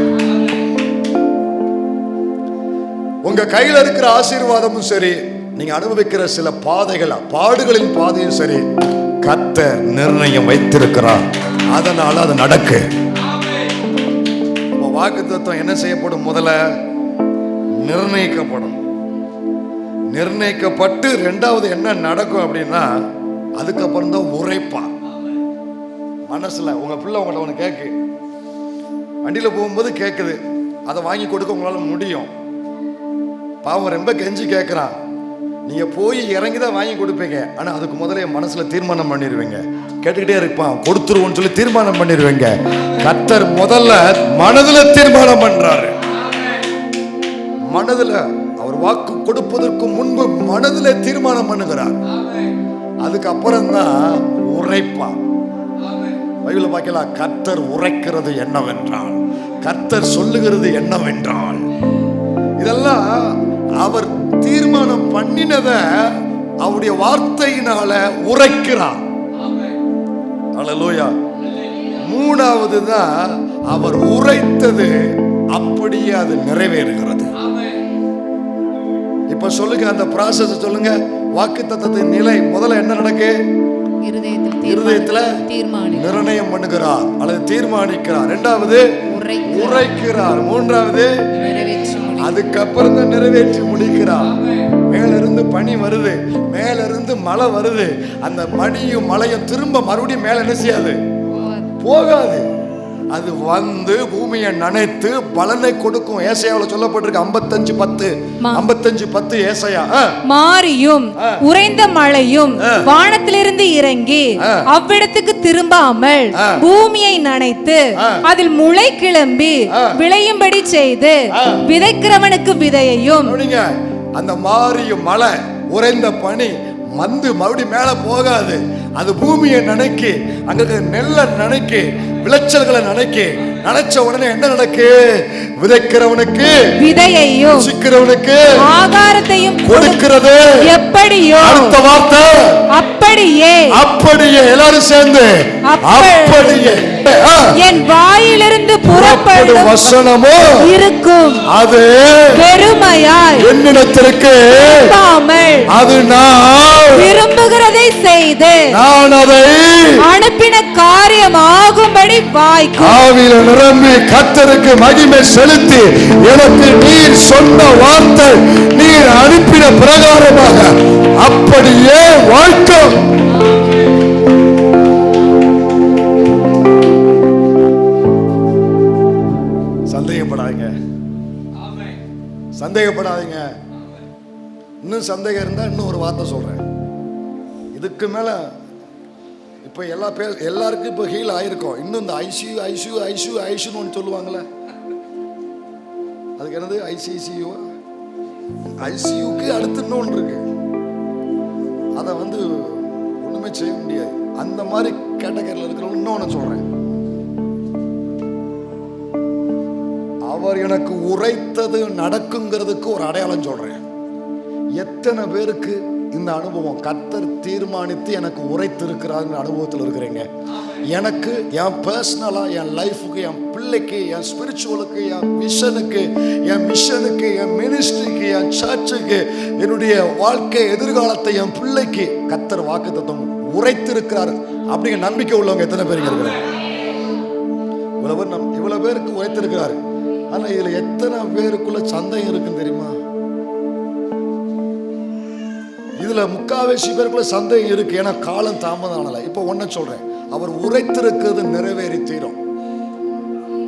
உங்க கையில இருக்கிற ஆசீர்வாதமும் சரி, நீங்க அனுபவிக்கிற சில பாடுகளின் பாதையும் சரி, கர்த்தர் நிர்ணயம் வைத்திருக்கிறார். அதனால அது நடக்கு. வாக்குத்தத்தம் என்ன செய்யப்படும்? முதல்ல நிர்ணயிக்கப்படும். நிர்ணயிக்கப்பட்டு ரெண்டாவது என்ன நடக்கும் அப்படின்னா, அதுக்கப்புறம் தான் உரைப்பான் மனசுல. உங்க பிள்ளை உங்கள்ட்ட ஒன்று கேக்கு, வண்டியில போகும்போது கேட்குது, அதை வாங்கி கொடுக்க உங்களால முடியும். பாவம் ரொம்ப கெஞ்சி கேட்குறான். நீங்க போய் இறங்கி தான் வாங்கி கொடுப்பீங்க. ஆனா அதுக்கு முதல்ல மனசுல தீர்மானம் பண்ணிடுவீங்க. கேட்டுக்கிட்டே இருப்பான், கொடுத்துருவோன்னு சொல்லி தீர்மானம் பண்ணிடுவீங்க. கர்த்தர் முதல்ல மனதுல தீர்மானம் பண்றாரு. மனதுல அவர் வாக்கு கொடுப்பதற்கு முன்பு மனதுல தீர்மானம் பண்ணுகிறார். அதுக்கப்புறம் தான் உரைப்பான். பைபிள்ல பார்க்கலாம், கர்த்தர் உரைக்கிறது என்னவென்றால், கர்த்தர் சொல்லுகிறது என்னவென்றால், இதெல்லாம் அவர் தீர்மானம் பண்ணினத அவருடைய வார்த்தையினால உரைக்கிறார். அல்லேலூயா. மூணாவது தான் அவர் உரைத்தது அப்படியே அது நிறைவேறுகிறது. இப்ப சொல்லுங்க, அந்த ப்ராசஸ் சொல்லுங்க. வாக்குத்தத்தத்தின் நிலை முதல்ல என்ன நடக்கு? இருதயத்துல நிர்ணயம் பண்ணுகிறார் அல்லது தீர்மானிக்கிறார். இரண்டாவது உரைக்கிறார். மூன்றாவது அதுக்கப்புறம் தான் நிறைவேற்றி முடிக்கிறார். மேல இருந்து பனி வருது, மேல இருந்து மழை வருது. அந்த பனியும் மழையும் திரும்ப மறுபடியும் மேல என்ன செய்யாது? போகாது. அது வந்து பூமியை நனைத்து பலனை கொடுக்கும். ஏசாயாவுல சொல்லப்பட்டிருக்கு 55:10 ஏசாயா. மாரியும் உறைந்த மழையும் வானத்திலிருந்து இறங்கி அவ்விடத்துக்கு திரும்பாமல் பூமியை நனைத்து அதில் முளை கிளம்பி விளையும்படி செய்து விதைக்கிறவனுக்கு விதையையும். அந்த மாரியும் மழை உறைந்த பனி வந்து மறுபடியும் மேல போகாது. அது பூமியை நனைக்கி, அங்க நெல்லை நனைக்கி, விளைச்சல்களை நனைக்கி, நனைச்ச உடனே என்ன நடக்கு? விதைக்கிறவனுக்கு விதையையும் சிக்கிறவனுக்கு ஆகாரத்தையும் கொடுக்கிறது. எப்படியோ அடுத்த வார்த்தை அப்படியே. அப்படியே எல்லாரும் சேர்ந்து அப்படியே என் வாயிலிருந்து புறப்படும் வசனமோ இருக்கும். அது வெறுமையாய் என்னிடத்திற்கு அது நான் விரும்புகிறதை செய்து நான் அதை அனுப்பின காரியமாகும்படி வாய்க்கும். ஆவியில நிரம்பி கர்த்தருக்கு மகிமை செலுத்தி, எனக்கு நீர் சொன்ன வார்த்தை நீர் அனுப்பின பிரகாரமாக அப்படியே வாய்க்கும். சந்தேகப்படாதீங்க. இன்னும் சந்தேகம் இருந்தா இன்னும் ஒரு வார்த்தை சொல்றேன். இதுக்கு மேல இப்ப எல்லாருக்கும் இப்ப ஹீல் ஆயிருக்கும். இன்னும் இந்த ஐசியூன்னு சொல்லுவாங்கல்ல, அதுக்கு என்னது? ஐசியூக்கு அடுத்து இன்னொன்று இருக்கு. அதை வந்து ஒண்ணுமே ஒண்ணுமே செய்ய முடியாது. அந்த மாதிரி கேட்டகரியில் இருக்கிறவங்க இன்னொன்னு சொல்றேன், அவர் எனக்கு உரைத்தது நடக்குங்கிறதுக்கு ஒரு அடையாளம் சொல்றேன். எத்தனை பேருக்கு இந்த அனுபவம் கர்த்தர் தீர்மானித்து எனக்கு உரைத்திருக்கிறாருங்கிற அனுபவத்தில் இருக்கிறீங்க? எனக்கு என் பர்சனலா, என் லைஃபுக்கு, என் பிள்ளைக்கு, என் ஸ்பிரிச்சுவலுக்கு, என் விஷனுக்கு, என் மிஷனுக்கு, என் மினிஸ்ட்ரிக்கு, என் சர்ச்சுக்கு, என்னுடைய வாழ்க்கை எதிர்காலத்தை என் பிள்ளைக்கு கர்த்தர் வாக்குத்தத்தம் உரைத்திருக்கிறார் அப்படிங்கிற நம்பிக்கை உள்ளவங்க எத்தனை பேருக்கு இருக்கிறாங்க? இவ்வளவு பேருக்கு உரைத்திருக்கிறாரு. ஆனா இதுல எத்தனை பேருக்குள்ள சந்தேகம் இருக்குன்னு தெரியுமா? இதுல முக்காவாசி பேருக்குள்ள சந்தேகம் இருக்கு. ஏன்னா காலம் தாமதம் ஆனல. இப்ப ஒன்ன சொல்றேன், அவர் உரைத்திருக்கிறது நிறைவேறி தீரும்.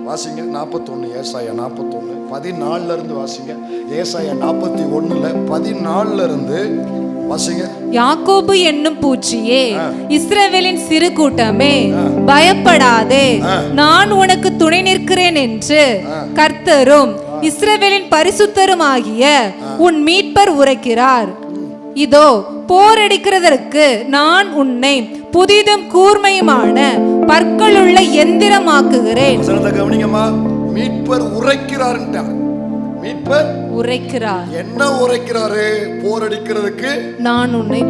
வாசிங்க 41, ஏசாயா 41 14 இருந்து வாசிங்க. ஏசாயா 41 14 இருந்து வாசிங்க. யாக்கோபு என்னும் பூச்சியே, இஸ்ரவேலின் சிறு கூட்டமே, பயப்படாதே, நான் உனக்கு துணை நிற்கிறேன் என்று கர்த்தரும் இஸ்ரவேலின் பரிசுத்தருமாகிய உன் மீட்பர் உரைக்கிறார். இதோ போரடிக்கிறதற்கு நான் உன்னை புதிதும் கூர்மையுமான பற்களுள்ள எந்திரமாக்குகிறேன். கவனிங்கம்மா, மீட்பர் உரைக்கிறார். மீட்பர் உரைக்கிறார். என்ன உரைக்கிறாரு? போரடிக்கிறதுக்கு நான் உன்னை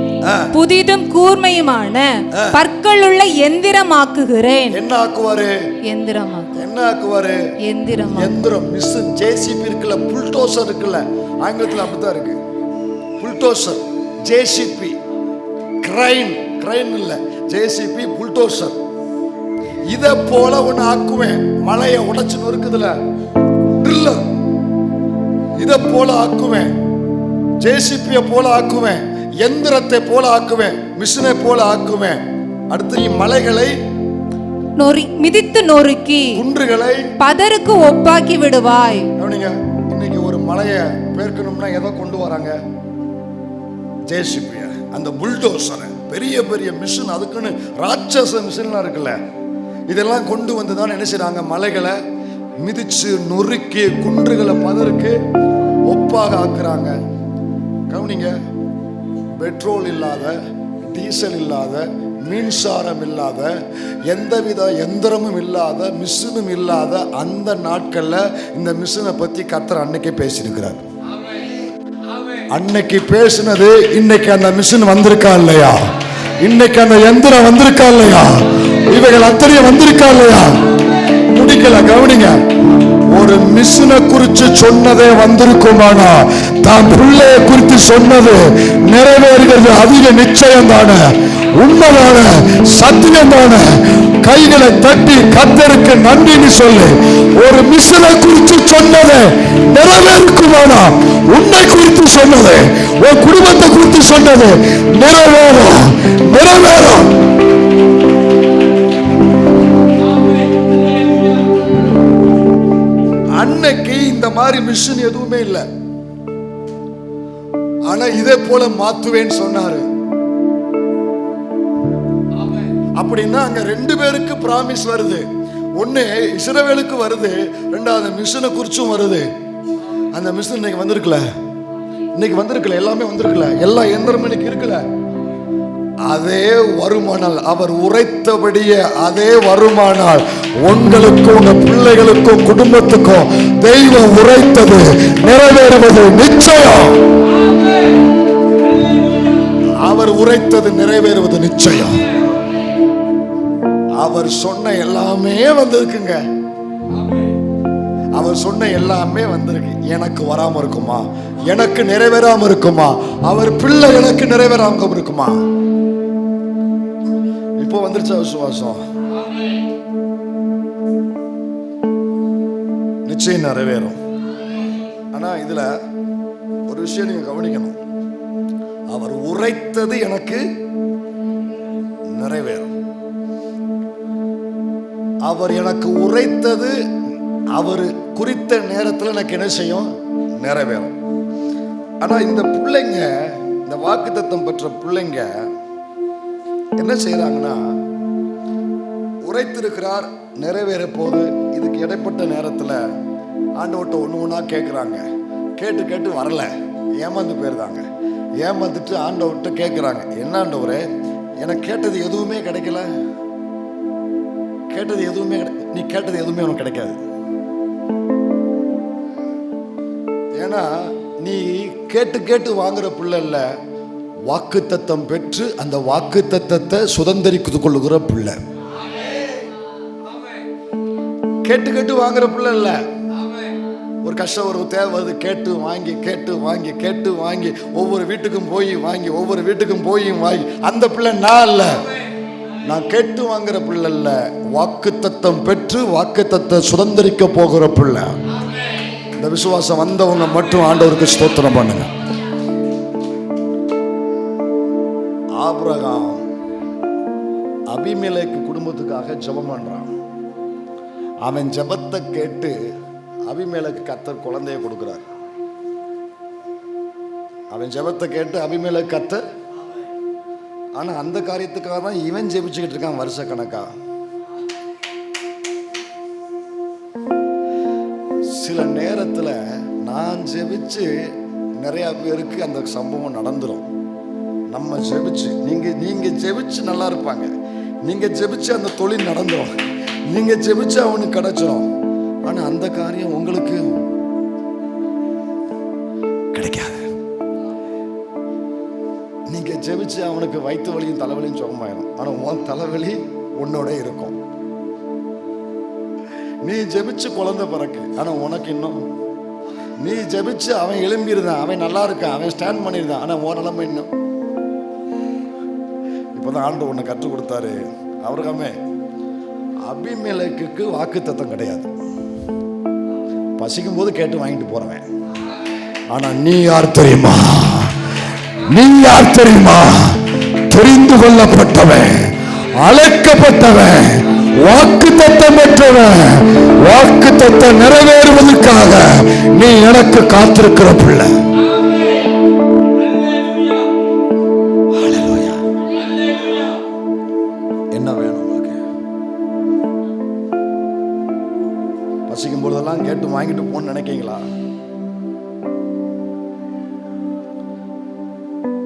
புதிதும் கூர்மையுமான பற்களுள்ள எந்திரமாக்குகிறேன். என்ன ஆக்குவாரு? எந்திரமாக்கு. என்ன ஆக்குவாரு? எந்திரம். எந்திரம். மிஷின், ஜேசிபி இருக்குல்ல, புல்டோசர் இருக்குல்ல, ஆங்கிலத்தில் அப்படித்தான் இருக்கு. Bulldozer, JCB, crane. கிரைன் இல்ல, ஜேசிபி, புல்டோசர். இத போல ஒண்ணு ஆக்குவேன். மலையை உடைச்சு நொறுக்குதுல, ட்ரில்லர். இத போல ஆக்குவேன். ஜேசிபியை போல ஆக்குவேன். எந்திரத்தை போல ஆக்குவேன். மிஷினை போல ஆக்குவேன். அடுத்து மலைகளை மிதித்து நொறுக்கி குன்றுகளை பதருக்கு ஒப்பாக்கி விடுவாய். இன்னைக்கு ஒரு மலையை பேர்க்கணும்னா எதை கொண்டு வராங்க? ஜேசிபிய, அந்த புல்டோசர், பெரிய பெரிய மிஷின். அதுக்குன்னு ராட்சச மிஷின்லாம் இருக்குல்ல, இதெல்லாம் கொண்டு வந்து தான் என்ன செய்றாங்க? மலைகளை மிதிச்சு நொறுக்கி குன்றுகளை பதருக்கு ஒப்பாக ஆக்குறாங்க. கவனிங்க, பெட்ரோல் இல்லாத, டீசல் இல்லாத, மின்சாரம் இல்லாத, எந்தவித எந்திரமும் இல்லாத, மிஷினும் இல்லாத அந்த நாட்கள்ல இந்த மிஷினை பத்தி கர்த்தர் அன்னைக்கே பேசியிருக்கிறார். அன்னைக்கு பேசினது இன்னைக்கு அந்த மிஷின் வந்திருக்கா இல்லையா? இன்னைக்கு அந்த எந்திரம் வந்திருக்கா இல்லையா? இவைகள் அத்தனையும் வந்திருக்கா இல்லையா? முடிக்கல. கவனிங்க, ஒரு மிஷினை குறித்து சொன்னதே வந்திருக்குமானா தான் பிள்ளைய குறித்து சொன்னது நிறைவேறுகிறது. அதிக நிச்சயம் தானே, உண்மைதான, சத்தியம் தானே. கைகளை தட்டி கர்த்தருக்கு நன்றின்னு சொல்லு. ஒரு மிஷினை குறித்து சொன்னது நிறைவேறுக்குமானா உன்னை குறித்து சொன்னது, உன் குடும்பத்தை குறித்து சொன்னது நிறைவேறும், நிறைவேறும். அன்னைக்கு இந்த மாதிரி மிஷின் எதுவுமே இல்லை. ஆனா இதே போல மாத்துவேன்னு சொன்னாரு. அப்படின்னா அங்க 2 பேருக்கு பிராமிஸ் வருது. ஒண்ணு இஸ்ரவேலுக்கு வருது, 2வது மிஷினை குறிச்சும் வருது. அந்த மிஷின் இன்னைக்கு வந்திருக்கல, இன்னைக்கு வந்திருக்கல, எல்லாமே வந்திருக்கல, எல்லா எந்திரமும் இன்னைக்கு இருக்குல்ல. அதே வருமானால், அவர் உரைத்தபடியே அதே வருமானால் உங்களுக்கும் உங்க பிள்ளைகளுக்கும் குடும்பத்துக்கும் தெய்வம் உரைத்தது நிறைவேறுவது நிச்சயம். அவர் உரைத்தது நிறைவேறுவது நிச்சயம். அவர் சொன்ன எல்லாமே வந்திருக்குங்க. அவர் சொன்ன எல்லாமே வந்திருக்கு. எனக்கு வராம இருக்குமா? எனக்கு நிறைவேறாம இருக்குமா? அவர் பிள்ளை எனக்கு நிறைவேறாம இருக்குமா? இப்போ வந்துருச்சா விசுவாசம்? நிச்சயம் நிறைவேறும். ஆனா இதுல ஒரு விஷயம் நீங்க கவனிக்கணும். அவர் உரைத்தது எனக்கு நிறைவேறும். அவர் எனக்கு உரைத்தது அவர் குறித்த நேரத்தில் எனக்கு என்ன செய்யும்? நிறைவேறும். ஆனா இந்த பிள்ளைங்க, இந்த வாக்குத்தத்தம் பெற்ற பிள்ளைங்க என்ன செய்யறாங்கன்னா, உரைத்திருக்கிறார், நிறைவேற போது. இதுக்கு இடைப்பட்ட நேரத்தில் ஆண்டவர்கிட்ட ஒன்று ஒன்றா கேட்குறாங்க. கேட்டு கேட்டு வரல, ஏமாந்து போயிருந்தாங்க. ஏமாந்துட்டு ஆண்டவர்கிட்ட கேட்குறாங்க, என்ன ஆண்டவரே எனக்கு கேட்டது எதுவுமே கிடைக்கல, கேட்டது எதுவுமே நீ கேட்டது எதுவுமே உனக்கு கிடைக்காது. ஏன்னா நீ கேட்டு கேட்டு வாங்குற பிள்ளை இல்ல, வாக்குத்தத்தம் பெற்று அந்த வாக்குத்தத்தத்தை சுதந்திரித்து கொள்ளுகிற பிள்ளை. கேட்டு கேட்டு வாங்குற பிள்ளை இல்ல. ஒரு கஷ்டம், ஒரு தேவை வருது, கேட்டு வாங்கி கேட்டு வாங்கி கேட்டு வாங்கி ஒவ்வொரு வீட்டுக்கும் போய் வாங்கி ஒவ்வொரு வீட்டுக்கும் போய் வாங்கி அந்த பிள்ளை நான் இல்ல. நான் கேட்டு வாங்குற பிள்ளை இல்ல, வாக்குத்தத்தம் பெற்று வாக்குத்தத்தை சுதந்திரிக்க போகிற பிள்ளை. இந்த விசுவாசம் வந்தவங்க மட்டும் ஆண்டவருக்கு ஸ்தோத்திரம் பண்ணுங்க. ஆபிரகாம் அபிமெலேக்கு குடும்பத்துக்காக ஜெபம் பண்றான். அவன் ஜெபத்தை கேட்டு அபிமெலேக்கு கர்த்தர் குழந்தையை கொடுக்கிறார். அவன் ஜெபத்தை கேட்டு அபிமெலேக்கு கர்த்தர், ஆனா அந்த காரியத்துக்காக தான் இவன் ஜெபிச்சுக்கிட்டு இருக்கான் வருஷ கணக்கா. சில நேரத்துல நான் ஜெபிச்சு நிறைய பேருக்கு அந்த சம்பவம் நடந்துரும். நம்ம ஜெபிச்சு நீங்க ஜெபிச்சு நல்லா இருப்பாங்க, நீங்க ஜெபிச்சு அந்த தொழில் நடந்துரும், நீங்க ஜெபிச்சு அவனுக்கு கிடைச்சிடும். ஆனா அந்த காரியம் உங்களுக்கு கிடைக்காது. நீங்க ஜெபிச்சு அவனுக்கு வயிற்று வலியும் தலைவலியும் சுகமாயிடும், ஆனா உன் தலைவலி உன்னோட இருக்கும். நீ ஜெபிச்சு குழந்தை பிறக்கு, ஆனா உனக்கு இன்னும், நீ ஜெபிச்சு அவன் எழும்பியிருந்தான், அவன் நல்லா இருக்கான், அவன் ஸ்டாண்ட் பண்ணியிருந்தான், ஆனா உன் நிலைமை இன்னும். இப்போதான் ஆண்டு ஒன்று கற்றுக் கொடுத்தாரு. அவருக்காமே அபிமெலேக்குக்கு வாக்குத்தத்தம் கிடையாது, பசிக்கும் போது கேட்டு வாங்கிட்டு போறவன். ஆனா நீ யார் தெரியுமா? நீ யார் தெரியுமா? தெரிந்து கொள்ளப்பட்டவன், அழைக்கப்பட்டவன், வாக்குத்தத்தம் பெற்றவன். வாக்குத்தத்தம் நிறைவேறுவதற்காக நீ எனக்கு காத்திருக்கிற பிள்ளை. என்ன வேணும் உங்களுக்கு? பசிக்கும் பொழுதெல்லாம் கேட்டு வாங்கிட்டு போன்னு நினைக்கீங்களா?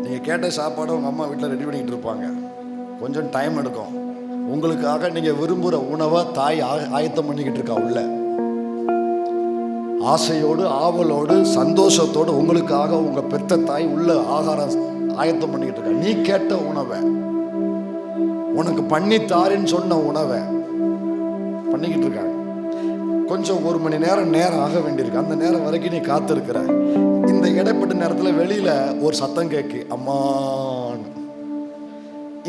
நீங்க கேட்ட சாப்பாடு உங்க அம்மா வீட்டில் ரெடி பண்ணிட்டு இருப்பாங்க, கொஞ்சம் டைம் எடுக்கும். உங்களுக்காக நீங்க விரும்புகிற உணவை தாய் ஆயத்தம் பண்ணிக்கிட்டு இருக்கா உள்ள. ஆசையோடு ஆவலோடு சந்தோஷத்தோடு உங்களுக்காக உங்க பெத்த தாய் உள்ள ஆகாரம் ஆயத்தம் பண்ணிக்கிட்டு இருக்கா. நீ கேட்ட உணவை, உனக்கு பண்ணி தாரின்னு சொன்ன உணவை பண்ணிக்கிட்டு இருக்காங்க. கொஞ்சம் 1 மணி நேரம் ஆக வேண்டியிருக்கு. அந்த நேரம் வரைக்கும் நீ காத்திருக்கிற. இந்த இடைப்பட்ட நேரத்தில் வெளியில ஒரு சத்தம் கேட்கு, அம்மான்னு.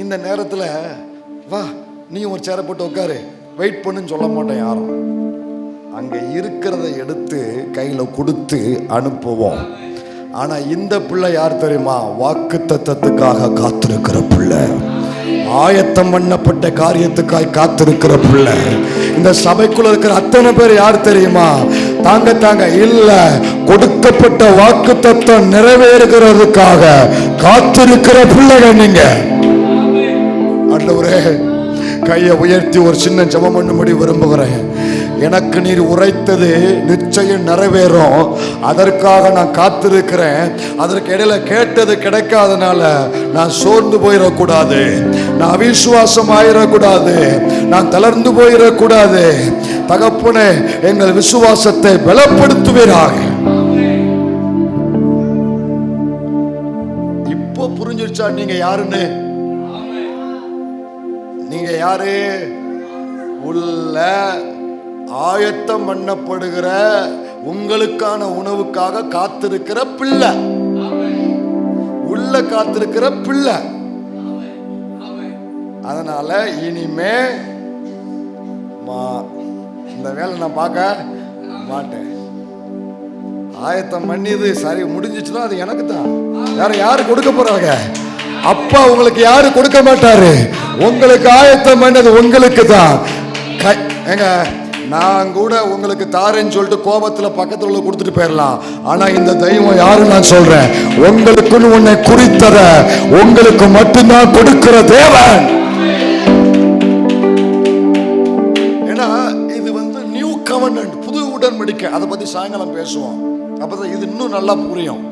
இந்த நேரத்தில் வா நீ ஒரு சேரை போட்டு உட்காரு, வெயிட் பண்ணுன்னு சொல்ல மாட்டேன் யாரும். அங்க இருக்கிறத எடுத்து கையில கொடுத்து அனுப்புவோம். ஆனா இந்த பிள்ளை யார் தெரியுமா? வாக்குத்தத்தத்துக்காக காத்திருக்கிற பிள்ளை, ஆயத்தம் பண்ணப்பட்ட காரியத்துக்காக காத்திருக்கிற பிள்ளை. இந்த சபைக்குள்ள இருக்கிற அத்தனை பேர் யார் தெரியுமா? தாங்க இல்ல, கொடுக்கப்பட்ட வாக்குத்தத்தம் நிறைவேறுகிறதுக்காக காத்திருக்கிற பிள்ளைகள் நீங்க. ஆண்டவரே, கையை உயர்த்தி ஒரு சின்ன ஜெபம் பண்ணும்படி விரும்புகிறேன். எனக்கு நீர் உரைத்தது நிச்சயம் நிறைவேறும், அதற்காக நான் காத்திருக்கிறேன். அதற்கு இடையில கேட்டது கிடைக்காதனால நான் சோர்ந்து போயிடக்கூடாது, நான் அவிசுவாசம் ஆயிடக்கூடாது, நான் தளர்ந்து போயிடக்கூடாது. தகப்பனே, எங்கள் விசுவாசத்தை பலப்படுத்துவீராக. இப்போ புரிஞ்சிருச்சா நீங்க யாருன்னு? நீங்க யாரு? உள்ள ஆயத்தம் பண்ணப்படுகிற உங்களுக்கான உணவுக்காக காத்திருக்கிற பிள்ளை, உள்ள காத்திருக்கிற பிள்ளை. அதனால இனிமே இந்த வேலை நான் பார்க்க மாட்டேன். ஆயத்தம் பண்ணியது சரி முடிஞ்சிச்சுன்னா அது எனக்கு தான். யாரு கொடுக்க போறாங்க? அப்பா உங்களுக்கு யாரு கொடுக்க மாட்டாரு. உங்களுக்கு ஆயத்தம் பண்ணது உங்களுக்கு தான். ஏங்க, நான் கூட உங்களுக்கு தாரேன்னு சொல்லிட்டு கோபத்துல பக்கத்துல உள்ள கொடுத்துட்டு போயிடலாம். ஆனா இந்த தெய்வம் யாரு நான் சொல்றேன், உங்களுக்குன்னு உன்னை குறித்தத உங்களுக்கு மட்டும்தான் கொடுக்கிற தேவன். ஏன்னா இது நியூ கவர்னன்ட், புது உடன்படிக்கை. அதை பத்தி சாயங்காலம் பேசுவோம். அப்பதான் இது இன்னும் நல்லா புரியும்.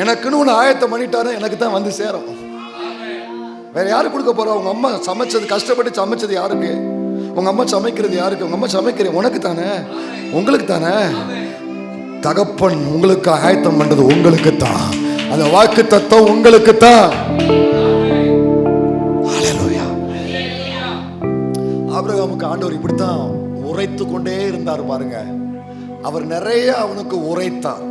எனக்குன்னு ஒன்று ஆயத்தம் பண்ணிட்டாரு, எனக்கு தான் வந்து சேரும். வேற யாரு கொடுக்க போறா? உங்க அம்மா சமைச்சது, கஷ்டப்பட்டு சமைச்சது யாருக்கு? உங்க அம்மா சமைக்கிறது யாருக்கு? உங்க அம்மா சமைக்கிறது உனக்கு தானே, உங்களுக்கு தானே. தகப்பன் உங்களுக்கு ஆயத்தம் பண்றது உங்களுக்கு தான். அந்த வாக்கு தத்துவம் உங்களுக்கு தான். ஆபிரகாமுக்கு ஆண்டவர் இப்படித்தான் உரைத்து கொண்டே இருந்தார் பாருங்க. அவர் நிறைய அவனுக்கு உரைத்தார்.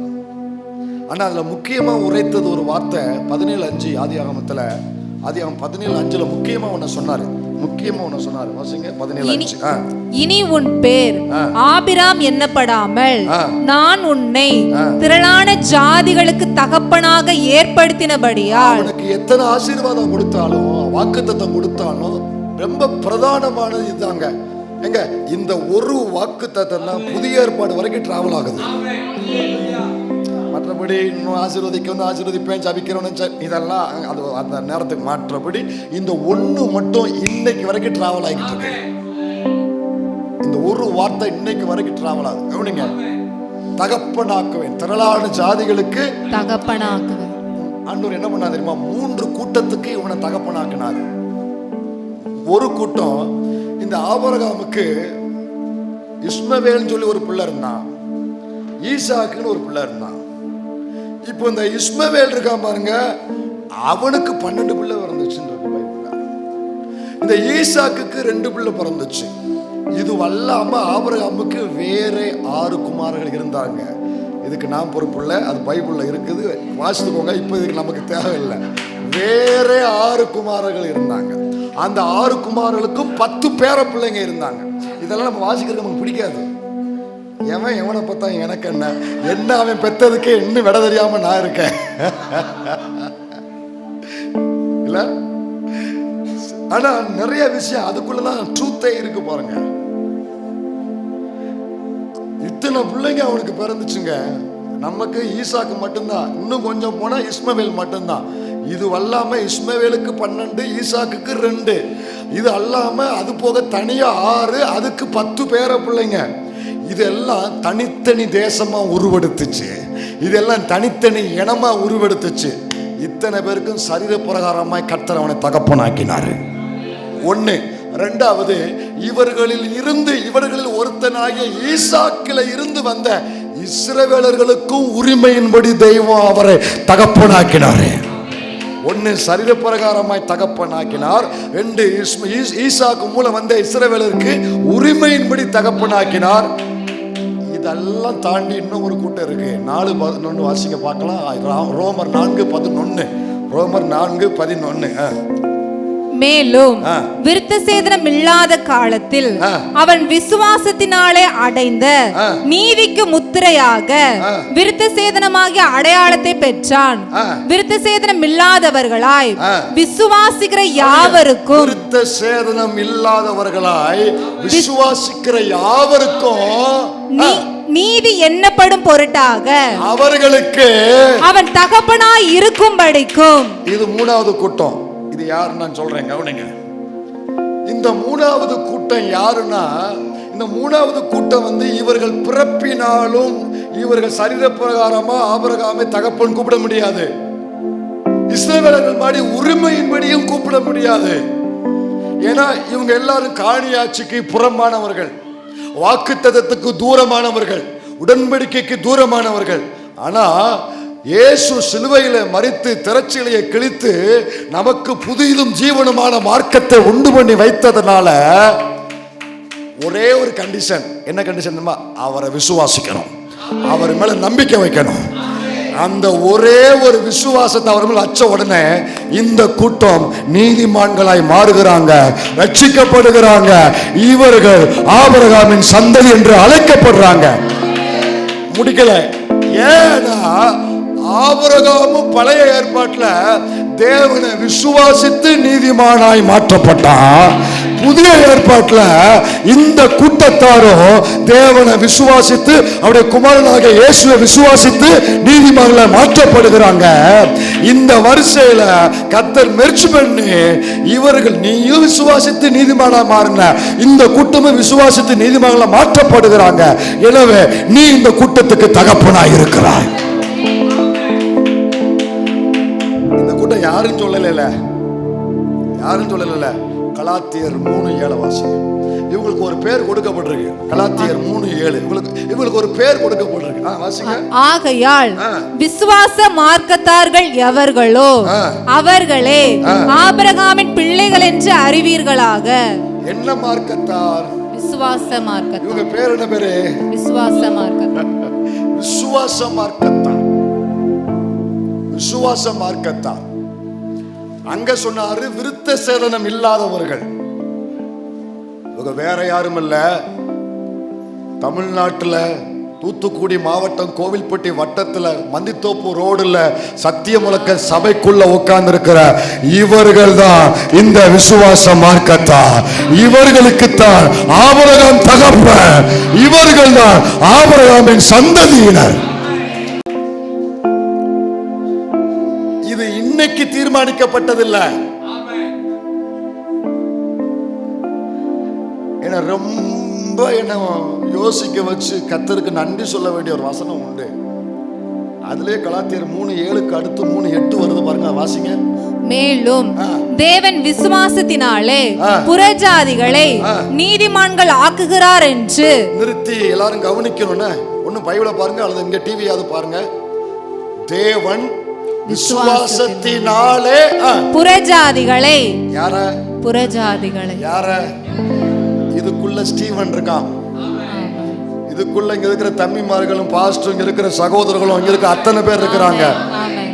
ஆனா அதுல முக்கியமா உரைத்தது ஒரு வார்த்தை 17:5 ஆதியாகமத்துல, ஆதியாகமம் 17:5 முக்கியமா ஒண்ணு சொன்னாரு. வாசிங்க 17:5. இனி உன் பேர் ஆபிராம் என்னப்படாமல் நான் உன்னை திரளான ஜாதிகளுக்கு தகப்பனாக ஏற்படுத்தினபடியால். அவனுக்கு எத்தனை ஆசீர்வாதம் கொடுத்தாலும், வாக்குத்தத்தம் கொடுத்தாலும் ரொம்ப பிரதானமானது இதுதாங்க. எங்க இந்த ஒரு வாக்குத்தத்தம் தான் புதிய ஏற்பாடு வரைக்கும் டிராவல் ஆகுது. மற்றபடி இன்னும் ஆசீர்வதிப்பேன், ஜபிக்கிறோன்னு இதெல்லாம் அது அந்த நேரத்துக்கு. மாற்றபடி இந்த ஒண்ணு மட்டும் இன்னைக்கு வரைக்கும் டிராவல் ஆகிட்டு இருக்கு. இந்த ஒரு வார்த்தை இன்னைக்கு வரைக்கும் டிராவல் ஆகுது. கவனிங்க, தகப்பனாக்குவேன், திரளான ஜாதிகளுக்கு தகப்பனாக்குவேன். ஆண்டவர் என்ன பண்ணா தெரியுமா? 3 கூட்டத்துக்கு இவனை தகப்பனாக்குனாரு. ஒரு கூட்டம், இந்த ஆபிரகாமுக்கு இஸ்மவேல்னு சொல்லி ஒரு பிள்ளை இருந்தான், ஈசாக்குன்னு ஒரு பிள்ளை இருந்தான். இப்போ இந்த இஸ்மவேல் இருக்கான் பாருங்க, அவனுக்கு 12 பிள்ளை பிறந்துச்சுன்றது பைபிள்ல. இந்த ஈசாக்குக்கு 2 பிள்ளை பிறந்துச்சு. இது அல்லாம ஆபிரகாமுக்கு வேற 6 குமாரர்கள் இருந்தாங்க. இதுக்கு நான் பொறுப்பு இல்லை, அது பைபிள்ல இருக்குது, வாசித்துக்கோங்க. இப்போ இதுக்கு நமக்கு தேவையில்லை. வேற 6 குமாரர்கள் இருந்தாங்க. அந்த 6 குமாரர்களுக்கும் 10 பேர பிள்ளைங்க இருந்தாங்க. இதெல்லாம் நம்ம வாசிக்கிறது நமக்கு பிடிக்காது. எவனை பார்த்தா எனக்கு என்ன அவன் பெத்ததுக்கு இன்னும் விட தெரியாம நான் இருக்கேன் இல்ல. ஆனா நிறைய விஷயம் அதுக்குள்ளதான் ட்ரூத்தே இருக்கு பாருங்க. இத்தனை பிள்ளைங்க அவனுக்கு பிறந்துச்சுங்க. நமக்கு ஈசாக்கு மட்டும்தான், இன்னும் கொஞ்சம் போனா இஸ்மவேல் மட்டும்தான். இது அல்லாம இஸ்மவேலுக்கு 12, ஈசாக்குக்கு 2. இது அல்லாம அது போக தனியா 6, அதுக்கு 10 பேர பிள்ளைங்க. இதெல்லாம் தனித்தனி தேசமா உருவெடுத்துச்சு. இதெல்லாம் தனித்தனி இனமா உருவெடுத்துச்சு. இத்தனை பேருக்கும் சரீர பிரகாரமாய் கர்த்தர் அவனை தகப்பனாக்கினாரு. 1. 2வது, இவர்களில் ஒருத்தனாகிய ஈசாக்கில இருந்து வந்த இஸ்ரவேலர்களுக்கும் உரிமையின்படி தெய்வம் அவரை தகப்பனாக்கினாரு. 1 சரீர பிரகாரமாய் தகப்பனாக்கினார். 2 ஈசாக்கு மூலம் வந்த இஸ்ரவேலருக்கு உரிமையின்படி தகப்பனாக்கினார். இதெல்லாம் தாண்டி இன்னும் ஒரு கூட்டம் இருக்கு. 4:11 வாசிக்க பார்க்கலாம். ரோமர் 4:11. ரோமர் 4:11. மேலும் விருத்த சேதனம் இல்லாத காலத்தில் அவன் விசுவாசத்தினாலே அடைந்த நீதிக்கு முத்திரையாக விருத்த சேதனமாகிய அடையாளத்தை பெற்றான். விருத்த சேதனம் இல்லாதவர்களாய் விசுவாசிக்கிற யாவருக்கும், விருத்த சேதனம் இல்லாதவர்களாய் விசுவாசிக்கிற யாவருக்கும் நீதி எண்ணப்படும் பொருட்டாக அவர்களுக்கு அவன் தகப்பனாய் இருக்கும்படிக்கும். இது 3வது கூட்டம். இது யாரு நான் சொல்றேன், கவனிங்க. இந்த 3வது கூட்டம் யாருன்னா, இந்த 3வது கூட்டம் இவர்கள் பிறப்பினாலும் இவர்கள் சரீர பிரகாரமா ஆபிரகாமை தகப்பன் கூப்பிட முடியாது. இஸ்ரவேலர்கள் மாதிரி உரிமையின்படியும் கூப்பிட முடியாது. ஏன்னா இவங்க எல்லாரும் காணியாட்சிக்கு புறம்பானவர்கள், வாக்குத்தத்தத்துக்கு தூரமானவர்கள், உடன்படிக்கைக்கு தூரமானவர்கள். ஆனா இயேசு சிலுவையில மரித்து திரைச்சீலையை கிழித்து நமக்கு புதிதும் ஜீவனுமான மார்க்கத்தை உண்டு பண்ணி வைத்ததுனால ஒரே ஒரு கண்டிஷன். என்ன கண்டிஷன்? அவரை விசுவாசிக்கணும், அவர் மேல நம்பிக்கை வைக்கணும். அந்த ஒரே ஒரு விசுவாசத்தை அவர் மேல வச்ச உடனே இந்த கூட்டம் நீதிமான்களாய் மாறுகிறாங்க, ரட்சிக்கப்படுகிறாங்க. இவர்கள் ஆபிரகாமின் சந்ததி என்று அழைக்கப்படுறாங்க. முடிக்கல. ஏன்னா ஆபிரகாமும் பழைய ஏற்பாட்டுல தேவனை விசுவாசித்து நீதிமானாய் மாற்றப்பட்டான். புதிய ஏற்பாட்டுல இந்த கூட்டத்தாரும் தேவனை விசுவாசித்து அவருடைய குமாரனாக இயேசுவை விசுவாசித்து நீதிமான்களை மாற்றப்படுகிறாங்க. இந்த வரிசையில கர்த்தர் மெர்ஜ் பண்ணி இவர்கள் நீயும் விசுவாசித்து நீதிமானா மாறின, இந்த கூட்டமும் விசுவாசித்து நீதிமான்களை மாற்றப்படுகிறாங்க. எனவே நீ இந்த கூட்டத்துக்கு தகப்பனாய் இருக்கிறாய். யாரும் சொல்லல, யாரும் சொல்லல. கலாத்தியர் 3:7 வாசிங்க. இவங்களுக்கு ஒரு பேர் கொடுக்கப்பட்டிருக்கு. கலாத்தியர் 3:7 இவங்களுக்கு ஒரு பேர் கொடுக்கப்பட்டிருக்கு. வாசிங்க. ஆகையால் விசுவாச மார்க்கத்தார்கள் எவர்களோ அவர்களே ஆபிரகாமின் பிள்ளைகள் என்று அறிவீர்களாக. என்ன மார்க்கத்தார்? விசுவாச மார்க்கத்தார். இவங்க பேர் என்ன பேரு? விசுவாச மார்க்கத்தார். விசுவாச மார்க்கத்தார். விசுவாச மார்க்கத்தார். அங்க சொன்னாரு விருத்த சேதனம் இல்லாதவர்கள். இவங்க வேற யாரும் இல்ல, தமிழ்நாட்டுல தூத்துக்குடி மாவட்டம் கோவில்பட்டி வட்டத்துல மந்தித்தோப்பு ரோடுல சத்தியமுழக்க சபைக்குள்ள உட்கார்ந்து இருக்கிற இவர்கள் தான் இந்த விசுவாச மார்க்கத்தார். இவர்களுக்கு தான் ஆபிரகாம் தகப்பன். இவர்கள் தான் ஆபிரகாமின் சந்ததியினர். இது இன்னைக்கு தீர்மானிக்கப்பட்டதில்லை. ரொம்ப என்ன யோசிக்க வச்சு கர்த்தருக்கு நன்றி சொல்ல வேண்டிய ஒரு வசனம் உண்டு. அதிலே கலாத்தியர் 3:7 அடுத்து 3:8 வருது பாருங்க, வாசிங்க. மேலும் தேவன் விசுவாசத்தினாலே புறஜாதிகளை நீதிமான்கள் ஆக்குகிறார் என்று. நிறுத்தி எல்லாரும் கவனிக்கணும்னு ஒண்ணு பைபிளை பாருங்க அல்லது இங்க டிவியாவது பாருங்க. தேவன் விசுவாசத்தினாலே புறஜாதிகளை. யார? புறஜாதிகளை. யார? இதுக்குள்ள ஸ்டீவன் இருக்கான், இதுக்குள்ள இங்க இருக்கிற தம்பிமார்களும் பாஸ்டர் இங்க இருக்கிற சகோதரர்களும் இங்க இருக்க அத்தனை பேர் இருக்கிறாங்க.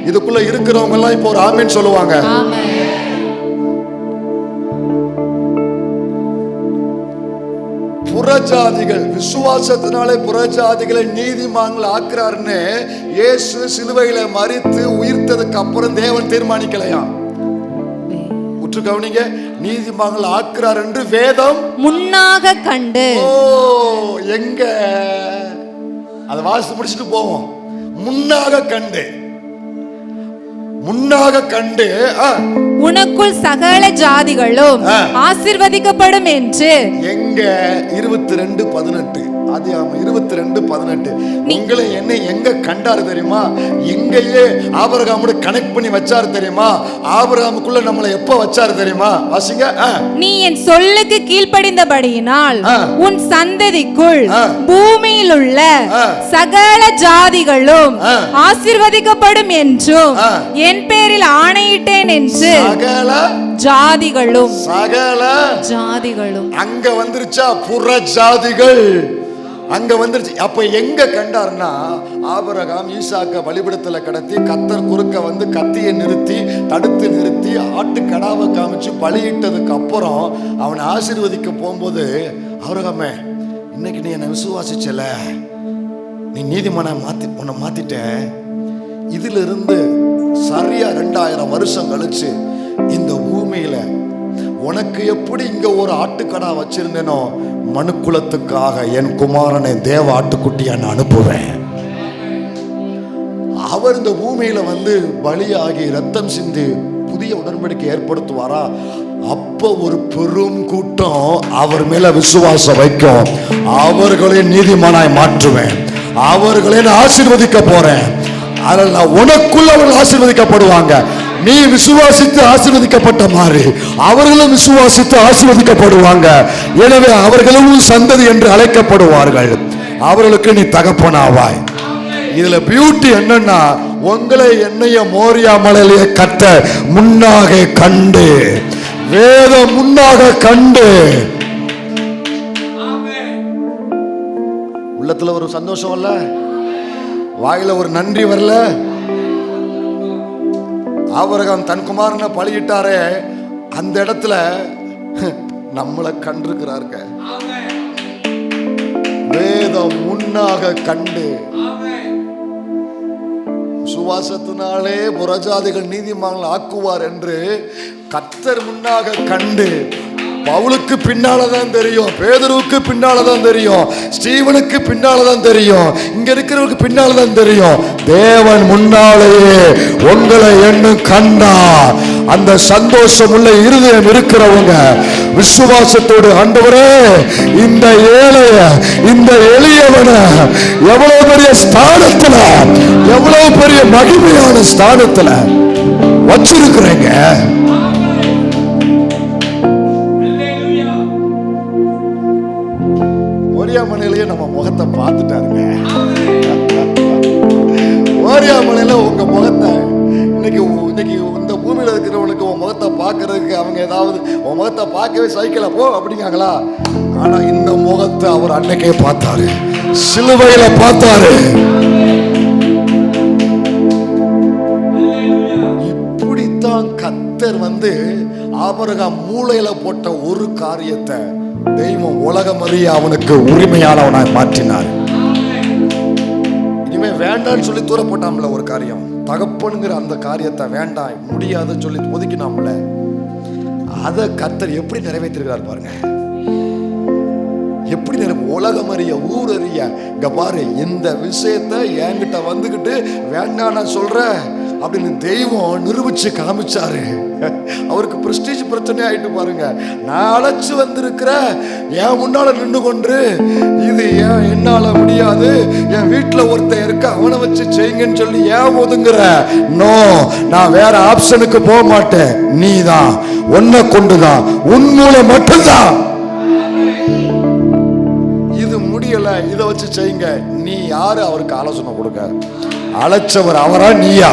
இதுக்குள்ள இருக்கிறவங்க எல்லாம் இப்போ ஒரு ஆமீன் சொல்லுவாங்க. புறஜாதிகள் விசுவாசத்தினாலே புறஜாதிகளை நீதிமான்கள் ஆக்குறாருன்னு இயேசு சிலுவையில மரித்து உயிர்த்ததுக்கு அப்புறம் தேவன் தீர்மானிக்கலையா? உற்று கவனிங்க. நீதிமான்கள் ஆக்குறார் என்று வேதம் முன்னாக கண்டு. எங்க அதை வாசித்து முடிச்சுட்டு போவோம். முன்னாக கண்டு, முன்னாக கண்டு உனக்குள் சகல ஜாதிகளும் ஆசீர்வதிக்கப்படும் என்று. எங்க 22:18 ஆதியாகமம் 22:18. உங்களை என்ன எங்க கண்டாரு தெரியுமா? எங்கேயே ஆபிரகாமோட கனெக்ட் பண்ணி வச்சாரு தெரியுமா? ஆபிரகாமுக்குள்ள நம்மளை எப்ப வச்சாரு தெரியுமா? வாசிங்க. நீ என் சொல்லுக்கு கீழ்ப்படிந்தபடியினால் உன் சந்ததிக்குள் பூமியில் உள்ள சகல ஜாதிகளும் ஆசீர்வதிக்கப்படும் என்றும் என் பேரில் ஆணையிட்டேன் என்று. சகல ஜாதிகளும். சகல ஜாதிகளும். அங்க வந்துருச்சா? புற ஜாதிகள் அங்க வந்துருச்சு. அப்ப எங்க கண்டாருன்னா ஆபிரகாம் ஈசாக்க பலிபீடத்துல கடத்தி கர்த்தர் குறுக்க வந்து கத்தியை நிறுத்தி தடுத்து நிறுத்தி ஆட்டுக்கடாவை காமிச்சு பலியிட்டதுக்கு அப்புறம் அவனை ஆசீர்வதிக்க போகும்போது, ஆபிரகாமே இன்னைக்கு நீ என்னை விசுவாசிச்சல, நீ நீதிமானை உன்னை மாத்திட்ட, இதுல இருந்து சரியா 2000 வருஷம் கழிச்சு இந்த பூமியில உனக்கு எப்படி இங்க ஒரு ஆட்டுக்கடா வச்சிருந்தேனோ மனுக்குலத்துக்காக என் குமாரனை தேவ ஆட்டுக்குட்டியை நான் அனுப்புவேன். அவர் இந்த பூமியில வந்து பலியாகி ரத்தம் சிந்தி புதிய உடன்படிக்கை ஏற்படுத்துவாரா? அப்ப ஒரு பெரும் கூட்டம் அவர் மேல விசுவாசம் வைக்கும். அவர்களை நீதிமானாய் மாற்றுவேன், அவர்களை ஆசீர்வதிக்க போறேன். அதனால் உனக்குள்ள அவர்கள் ஆசீர்வதிக்கப்படுவாங்க. நீ விசுவாசித்து ஆசீர்வதிக்கப்பட்ட மாதிரி அவர்களும் விசுவாசித்து ஆசீர்வதிக்கப்படுவாங்க. எனவே அவர்களும் சந்ததி என்று அழைக்கப்படுவார்கள். அவர்களுக்கு நீ தகப்பனாவாய். இதுல பியூட்டி என்னன்னா, உங்களை என்னைய மோரியா மலையிலேயே கர்த்தர் முன்னாக கண்டு, வேதம் முன்னாக கண்டு. உள்ளத்துல ஒரு சந்தோஷம் இல்ல, வாயில ஒரு நன்றி வரல. ஆபிரகாம் தன் குமாரனை பலியிட்டாரே, அந்த இடத்துல நம்மளை கண்டிருக்கிறாருங்க. வேதம் முன்னாக கண்டு. சுவாசத்தினாலே புறஜாதிகள் நீதிமான்கள் ஆக்குவார் என்று கர்த்தர் முன்னாக கண்டு. பவுலுக்கு பின்னாலதான் தெரியும், பேதுருவுக்கு பின்னாலதான் தெரியும், ஸ்டீவனுக்கு பின்னாலதான் தெரியும், இங்க இருக்கிறவருக்கு பின்னாலதான் தெரியும். தேவன் முன்னாலேயே உங்களை என்னும் கண்டா. அந்த சந்தோஷம் உள்ள இருதயம் இருக்கிறவங்க விசுவாசத்தோடு, ஆண்டவரே இந்த ஏழைய இந்த எளியவன எவ்வளவு பெரிய ஸ்தானத்துல, எவ்வளவு பெரிய மகிமையான ஸ்தானத்துல வச்சிருக்கிறேங்க. மரியாமலையிலேயே நம்ம முகத்தை பார்த்துட்டாருங்க. மரியாமலையில உங்க முகத்தை இன்னைக்கு இந்த பூமியில இருக்கிறவனுக்கு உன் முகத்தை பார்க்கறதுக்கு அவங்க ஏதாவது உன் முகத்தை பார்க்கவே சைக்கிள போ அப்படிங்காங்களா? ஆனா இந்த முகத்தை அவர் அன்னைக்கே பார்த்தாரு, சிலுவையில பார்த்தாரு. இப்படித்தான் கர்த்தர் ஆபிரகாம் மூளையில போட்ட ஒரு காரியத்தை தெய்வம் உலகம் அறிய அவனுக்கு உரிமையானவனாய் மாற்றினார். இனிமே வேண்டான்னு சொல்லி தூர போட்டாம்ல ஒரு காரியம், தகப்பனுங்கிற அந்த காரியத்தை வேண்டாம் முடியாதுன்னு சொல்லி ஒதுக்கினாம்ல, அதை கர்த்தர் எப்படி நிறைவேற்றிருக்கிறார் பாருங்க. எப்படி உலகம் அறிய ஊர் அறிய இங்க பாரு, இந்த விஷயத்த என்கிட்ட வந்துகிட்டு வேண்டாம் நான் சொல்றேன் அப்படின்னு தெய்வம் நிரூபிச்சு காமிச்சாரு. அவருக்கு பிரஸ்டீஜ் பிரச்சனை ஆயிட்டு பாருங்க. நான் அழைச்சு வந்திருக்கிற என் முன்னால நின்று கொண்டு இது ஏன் என்னால முடியாது, என் வீட்டுல ஒருத்தன் இருக்க அவனை வச்சு செய்யுங்கன்னு சொல்லி ஏன் ஒதுங்குற? நோ, நான் வேற ஆப்ஷனுக்கு போக மாட்டேன். நீ தான், உன்னை கொண்டுதான், உன் மூலம் மட்டும்தான். இது முடியல, இதை வச்சு செய்யுங்க. நீ யாரு அவருக்கு ஆலோசனை கொடுக்க? அழைச்சவர் அவரா நீயா?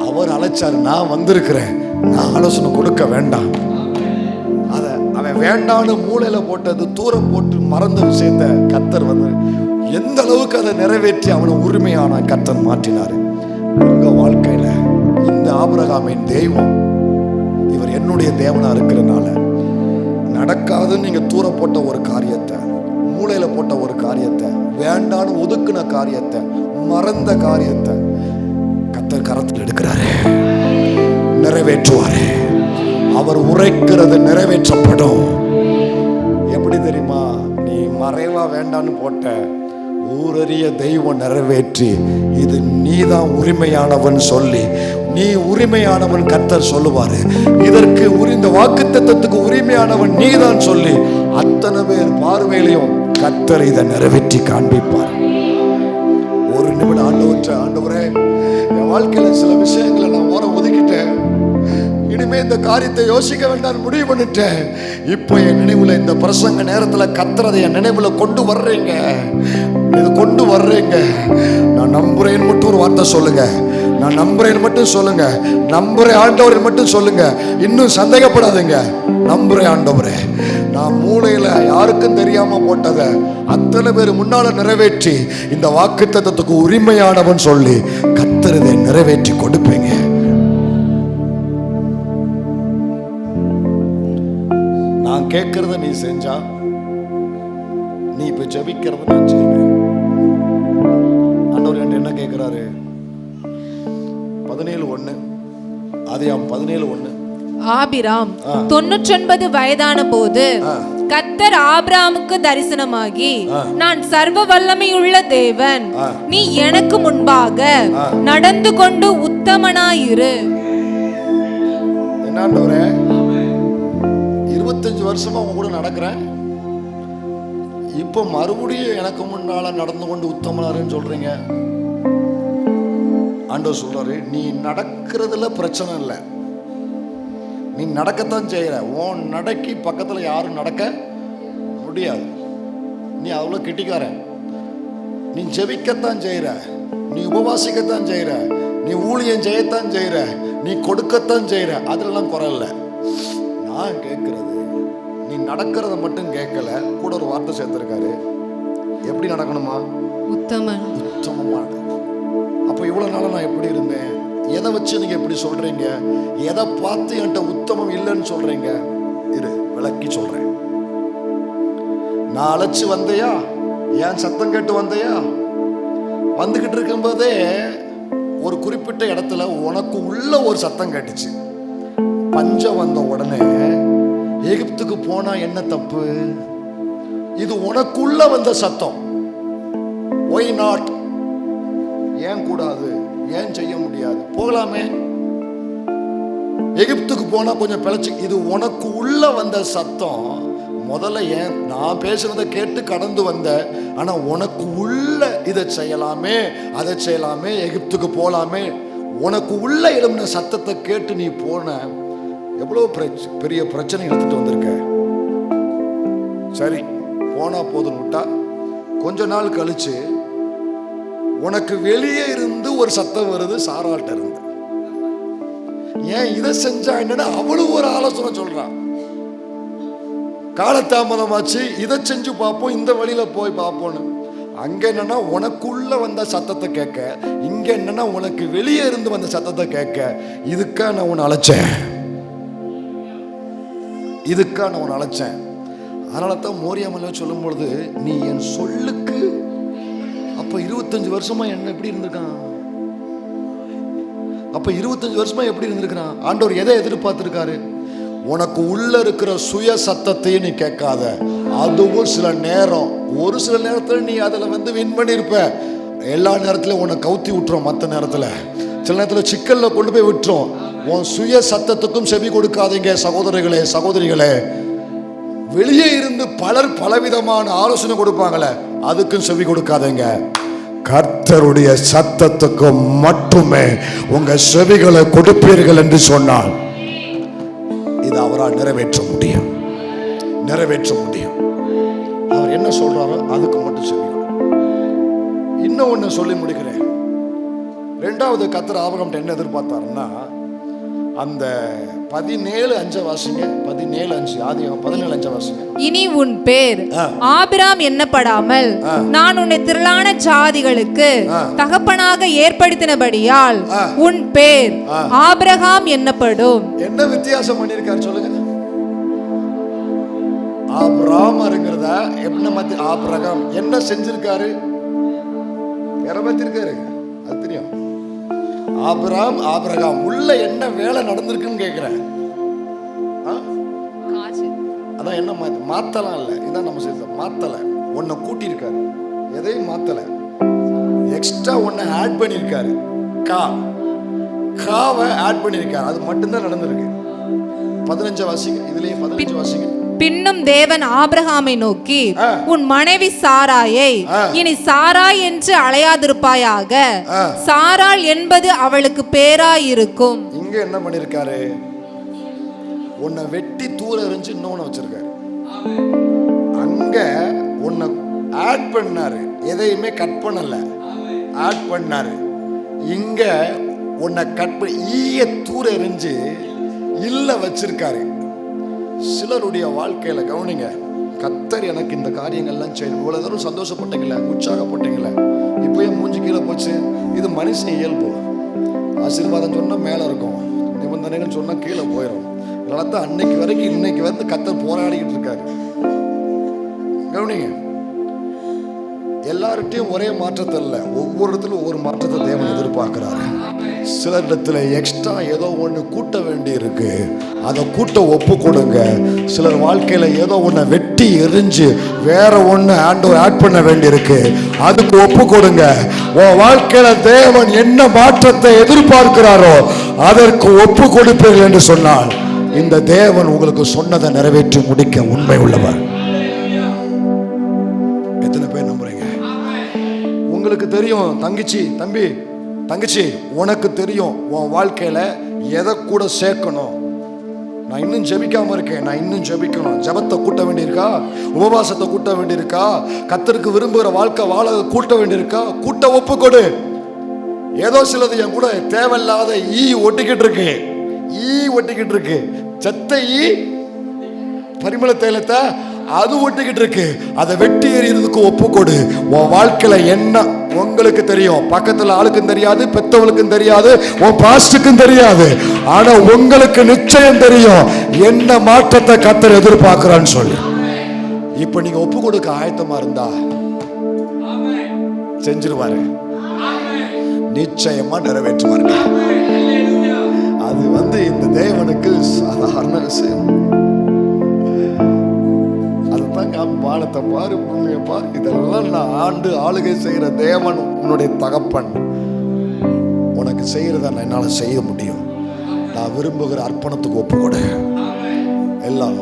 அவர் அழைச்சாரு, நான் வந்திருக்கிறேன், நான் ஆலோசனை கொடுக்க வேண்டாம். அத அவன் வேண்டான்னு மூளையில போட்டது தூரம் போட்டு மறந்த விஷயத்த கர்த்தர் எந்த அளவுக்கு அதை நிறைவேற்றி அவனை உரிமையான கர்த்தர் மாற்றினாரு. உங்க வாழ்க்கையில இந்த ஆபிரகாமின் தெய்வம் இவர் என்னுடைய தேவனா இருக்கிறனால நடக்காதுன்னு நீங்க தூர போட்ட ஒரு காரியத்தை, மூளையில போட்ட ஒரு காரியத்தை, வேண்டான்னு ஒதுக்குன காரியத்தை, மறந்த காரியத்தை கர்த்தர் கரத்தில் எடுக்கிறாரு, நிறைவேற்றுவாரு. அவர் உரைக்கிறது நிறைவேற்றப்படும். எப்படி தெரியுமா? நீ மறைவா வேண்டான்னு போட்ட ஊரறிய தெய்வம் நிறைவேற்றி இது நீதான் உரிமையானவன் சொல்லி, நீ உரிமையானவன் கர்த்தர் சொல்லுவாரு. இதற்கு இந்த வாக்குத்தத்தத்துக்கு உரிமையானவன் நீதான் சொல்லி அத்தனை பேர் பார்வையிலையும் கர்த்தர் இதை நிறைவேற்றி காண்பிப்பார். ஒரு நிமிடம் ஆண்டவரே, என் வாழ்க்கையில சில விஷயங்களை நான் ஓர ஒதுக்கிட்டேன், இனிமே இந்த காரியத்தை யோசிக்க வேண்டாம் முடிவு பண்ணிட்டேன். இப்போ என் நினைவுல இந்த பிரசங்க நேரத்துல கர்த்தரை என் நினைவுல கொண்டு வர்றீங்க, இது கொண்டு வர்றீங்க. நான் நம்புறேன்னு மட்டும் ஒரு வார்த்தை சொல்லுங்க. நான் நம்புறேன்னு மட்டும் சொல்லுங்க. நம்புறேன் ஆண்டவரை மட்டும் சொல்லுங்க. இன்னும் சந்தேகப்படாதீங்க. நம்புறேன் ஆண்டவரே, நான் மூளையில யாருக்கும் தெரியாம போட்டதை அத்தனை பேர் முன்னால நிறைவேற்றி இந்த வாக்குத்தத்தத்துக்கு உரிமையானவன் சொல்லி கர்த்தர் இதை நிறைவேற்றி கொடுப்பீங்க. நான் கேட்கறத நீ செஞ்சா, நீ இப்ப ஜெபிக்கிறத நான் செய்வேன். ஆண்டவர் என்ன கேட்கிறாரு? 17:1 ஆதியாகமம் 17:1. ஆபிராம் 99 வயதான போது கர்த்தர் ஆபிராமுக்கு தரிசனமாகி, நான் சர்வ வல்லமையுள்ள தேவன், நீ எனக்கு முன்பாக நடந்து கொண்டு உத்தமனாயிரு. என்னாண்டவரே, 25 வருஷமா உங்க கூட நடக்கிறேன், இப்ப மறுபடியும் எனக்கு முன்னால நடந்து கொண்டு உத்தமனாருன்னு சொல்றீங்க. ஆண்டவர் சொல்றாரு, நீ நடக்கிறதுல பிரச்சனை இல்லை, நீ நடக்கத்தான் செய்யற. உன் நடக்கி பக்கத்துல யாரும் நடக்க முடியாது. நீ அவ்வளவு கெட்டிக்கார. நீ ஜெபிக்கத்தான் செய்யற, நீ உபவாசிக்கத்தான் செய்யற, நீ ஊழியம் செய்யத்தான் செய்யற, நீ கொடுக்கத்தான் செய்யற, அதெல்லாம் குறை இல்லை. நான் கேட்கறது, நீ நடக்கிறத மட்டும் கேட்கல, கூட ஒரு வார்த்தை சேர்த்திருக்காரு. எப்படி நடக்கணுமா? உத்தமமா. அப்போ இவ்வளவு நாள நான் எப்படி இருந்தேன்? எதை வச்சு நீங்க எப்படி சொல்றீங்க? எதை பார்த்து என்கிட்ட உத்தமம் இல்லைன்னு சொல்றீங்க? இரு, விளக்கி சொல்றேன். நான் அழைச்சு வந்தையா? ஏன் சத்தம் கேட்டு வந்தையா? வந்துகிட்டு இருக்கும்போதே ஒரு குறிப்பிட்ட இடத்துல உனக்கு உள்ள ஒரு சத்தம் கேட்டுச்சு. பஞ்சம் வந்த உடனே எகிப்துக்கு போனா என்ன தப்பு? இது உனக்குள்ள வந்த சத்தம். Why not? ஏன் கூடாது? ஏன் செய்ய முடியாது? போகலாமே. எகிப்துக்கு போனா கொஞ்சம் பிழைச்சு. இது உனக்கு உள்ள வந்த சத்தம். முதல்ல ஏன் நான் பேசுறதை கேட்டு கடந்து வந்த, ஆனா உனக்கு உள்ள இதை செய்யலாமே, அதை செய்யலாமே, எகிப்துக்கு போலாமே, உனக்கு உள்ள எழும்பின சத்தத்தை கேட்டு நீ போன எவ்வளவு பெரிய பிரச்சனை எடுத்துட்டு வந்திருக்க. சரி போனா போதும் விட்டா, கொஞ்ச நாள் கழிச்சு உனக்கு வெளியே இருந்து ஒரு சத்தம் வருது, சாராட்ட இருந்து. ஏன் இதை செஞ்சா என்னன்னா அவளும் ஒரு ஆலோசனை சொல்றான். காலதாமதமாச்சு, இதை செஞ்சு பார்ப்போம், இந்த வழியில போய் பார்ப்போம்னு. அங்க என்னன்னா உனக்குள்ள வந்த சத்தத்தை கேட்க, இங்க என்னன்னா உனக்கு வெளியே இருந்து வந்த சத்தத்தை கேட்க. இதுக்கா நான் உன்னை அழைச்சேன், இதுக்கா நான் உன்னை அழைச்சேன். அதனால தான் மோரியாமல்ல சொல்லும் பொழுது, நீ என் சொல்லுக்கு. அப்ப 25 வருஷமா என்ன எப்படி இருந்திருக்கான்? அப்ப 25 வருஷமா எப்படி இருந்திருக்கிறான்? ஆண்டவர் எதை எதிர்பார்த்திருக்காரு? உனக்கு உள்ள இருக்கிற சுய சத்தத்தையும் நீ கேட்காத. அதுவும் சில நேரம், ஒரு சில நேரத்துல நீ அதுல வின் பண்ணிருப்ப. எல்லா நேரத்திலும் உன்னை கவுத்தி விட்டுரும். மற்ற நேரத்துல சில நேரத்துல சிக்கல்ல கொண்டு போய் விட்டுரும். உன் சுய சத்தத்துக்கும் செவி கொடுக்காதீங்க சகோதரிகளே, சகோதரிகளே. வெளியே இருந்து பலர் பலவிதமான ஆலோசனை கொடுப்பாங்களே, அதுக்கும் செவி கொடுக்காதீங்க. கர்த்தருடைய சத்தத்துக்கு மட்டுமே உங்க செவிகளை கொடுப்பீர்கள் என்று சொன்னால் இது அவரால் நிறைவேற்ற முடியும், நிறைவேற்ற முடியும். அவர் என்ன சொல்றாரோ அதுக்கு மட்டும் செவி. இன்னும் ஒண்ணு சொல்லி முடிக்கிறேன். இரண்டாவது கர்த்தர் ஆபிரகாம்கிட்ட என்ன எதிர்பார்த்தாருன்னா, அந்த 17:5 வாசிங்க. 17:5 ஆதியாகமம் 17:5 வாசிங்க. இனி உன் பேர் ஆபிராம் எண்ணப்படாமல் நான் உன்னை திரளான ஜாதிகளுக்கு தகப்பனாக ஏற்படுத்தினபடியால் உன் பேர் ஆபிரகாம் எண்ணப்படும். என்ன வித்தியாசம் பண்ணிருக்காரு சொல்லுங்க? ஆபிரகாம்ங்கிறத என்ன மாத்தி ஆபிரகாம் என்ன செஞ்சிருக்காரு? நிறைவேற்றிருக்காரு, அது தெரியும். ஆபிரகாம் உள்ள என்ன வேலை நடந்திருக்குன்னு கேட்கிறேன். அதான் என்ன மாத்தலாம் இல்ல, இதான் நம்ம செய்த மாத்தல. உன்னை கூட்டி இருக்காரு, எதையும் மாத்தல, எக்ஸ்ட்ரா ஒன்ன ஆட் பண்ணிருக்காரு. காவை ஆட் பண்ணிருக்காரு, அது மட்டும்தான் நடந்திருக்கு. 15 வாசிங்க, இதுலயே 15 வாசிங்க. பின்னும் தேவன் ஆபிரகாமை நோக்கி, உன் மனைவி சாராயை இனி சாராய் என்று அழையாதிருப்பாயாக, சாராள் என்பது அவளுக்கு பேராயிருக்கும். இங்க என்ன பண்ணிருக்காரு? உன்னை வெட்டி தூர எறிஞ்சு இன்னொன்னு வச்சிருக்காரு. அங்க உன்னை ஆட் பண்ணாரு, எதையுமே கட் பண்ணல, ஆட் பண்ணாரு. இங்க உன்னை கட் பண்ணி ஈய தூர எறிஞ்சு இல்ல வச்சிருக்காரு. சிலருடைய வாழ்க்கையில கவனிங்க, கர்த்தர் எனக்கு இந்த காரியங்கள்லாம் செய்யணும். இவ்வளவு தூரம் சந்தோஷப்பட்டீங்களே, உற்சாகப்பட்டீங்களே, இப்பயே மூஞ்சி கீழே போச்சு. இது மனுஷன் இயல்பு. ஆசீர்வாதம் சொன்னா மேல இருக்கும், நிபந்தனைகள் சொன்னா கீழே போயிடும். அதனால தான் அன்னைக்கு வரைக்கும் இன்னைக்கு வந்து கர்த்தர் போராடிக்கிட்டு இருக்காரு. கவனிங்க, எல்லார்ட்டையும் ஒரே மாற்றத்தை இல்லை, ஒவ்வொரு இடத்துலையும் ஒவ்வொரு மாற்றத்தை தேவன் எதிர்பார்க்கிறாரு. சில இடத்துல எக்ஸ்ட்ரா ஏதோ ஒன்று கூட்ட வேண்டி இருக்கு, அதை கூட்ட ஒப்பு கொடுங்க. சிலர் வாழ்க்கையில ஏதோ ஒன்று வெட்டி எரிஞ்சு வேற ஒன்று ஆட் பண்ண வேண்டி இருக்கு, அதுக்கு ஒப்பு கொடுங்க. உன் வாழ்க்கையில தேவன் என்ன மாற்றத்தை எதிர்பார்க்கிறாரோ அதற்கு ஒப்பு கொடுப்பீர்கள் என்று சொன்னால் இந்த தேவன் உங்களுக்கு சொன்னதை நிறைவேற்றி முடிக்க உண்மை உள்ளவர். எத்தனை பேர் நம்புறீங்க? உங்களுக்கு தெரியும் தங்கச்சி, உனக்கு தெரியும் உன் வாழ்க்கையில எதை கூட சேர்க்கணும். நான் இன்னும் ஜெபிக்காம இருக்கேன், நான் இன்னும் ஜெபிக்கணும். ஜெபத்தை கூட்ட வேண்டியிருக்கா, உபவாசத்தை கூட்ட வேண்டியிருக்கா, கர்த்தருக்கு விரும்புகிற வாழ்க்கை வாழ கூட்ட வேண்டியிருக்கா, கூட்ட ஒப்பு கொடு. ஏதோ சிலது என் கூட தேவையில்லாத ஒட்டிக்கிட்டு இருக்கு, செத்த பரிமள தைலத்தை அது ஒட்டிக்கிட்டு இருக்கு, அதை வெட்டி எறியறதுக்கு ஒப்பு கொடு. உன் வாழ்க்கையில என்ன உங்களுக்கு தெரியும், பக்கத்துல ஆளுக்கும் தெரியாது, பெத்தவளுக்கும் தெரியாது, உன் பாஸ்டுக்கும் தெரியாது, ஆனா உங்களுக்கு நிச்சயம் தெரியும் என்ன மாற்றத்தை கர்த்தர் எதிர்பார்க்கிறான்னு சொல்லி. இப்ப நீங்க ஒப்பு கொடுக்க ஆயத்தமா இருந்தா செஞ்சிருவாரு, நிச்சயமா நிறைவேற்றுவாரு. அது இந்த தேவனுக்கு சாதாரண விஷயம். வானத்தை பாரு, பூமியை பாரு, இதெல்லாம் நான் ஆளுகை செய்யற தேவன் உன்னுடைய தகப்பன். உனக்கு செய்யறத என்னால செய்ய முடியும். நான் விரும்புகிற அர்ப்பணத்துக்கு ஒப்பு கொடு. எல்லாம்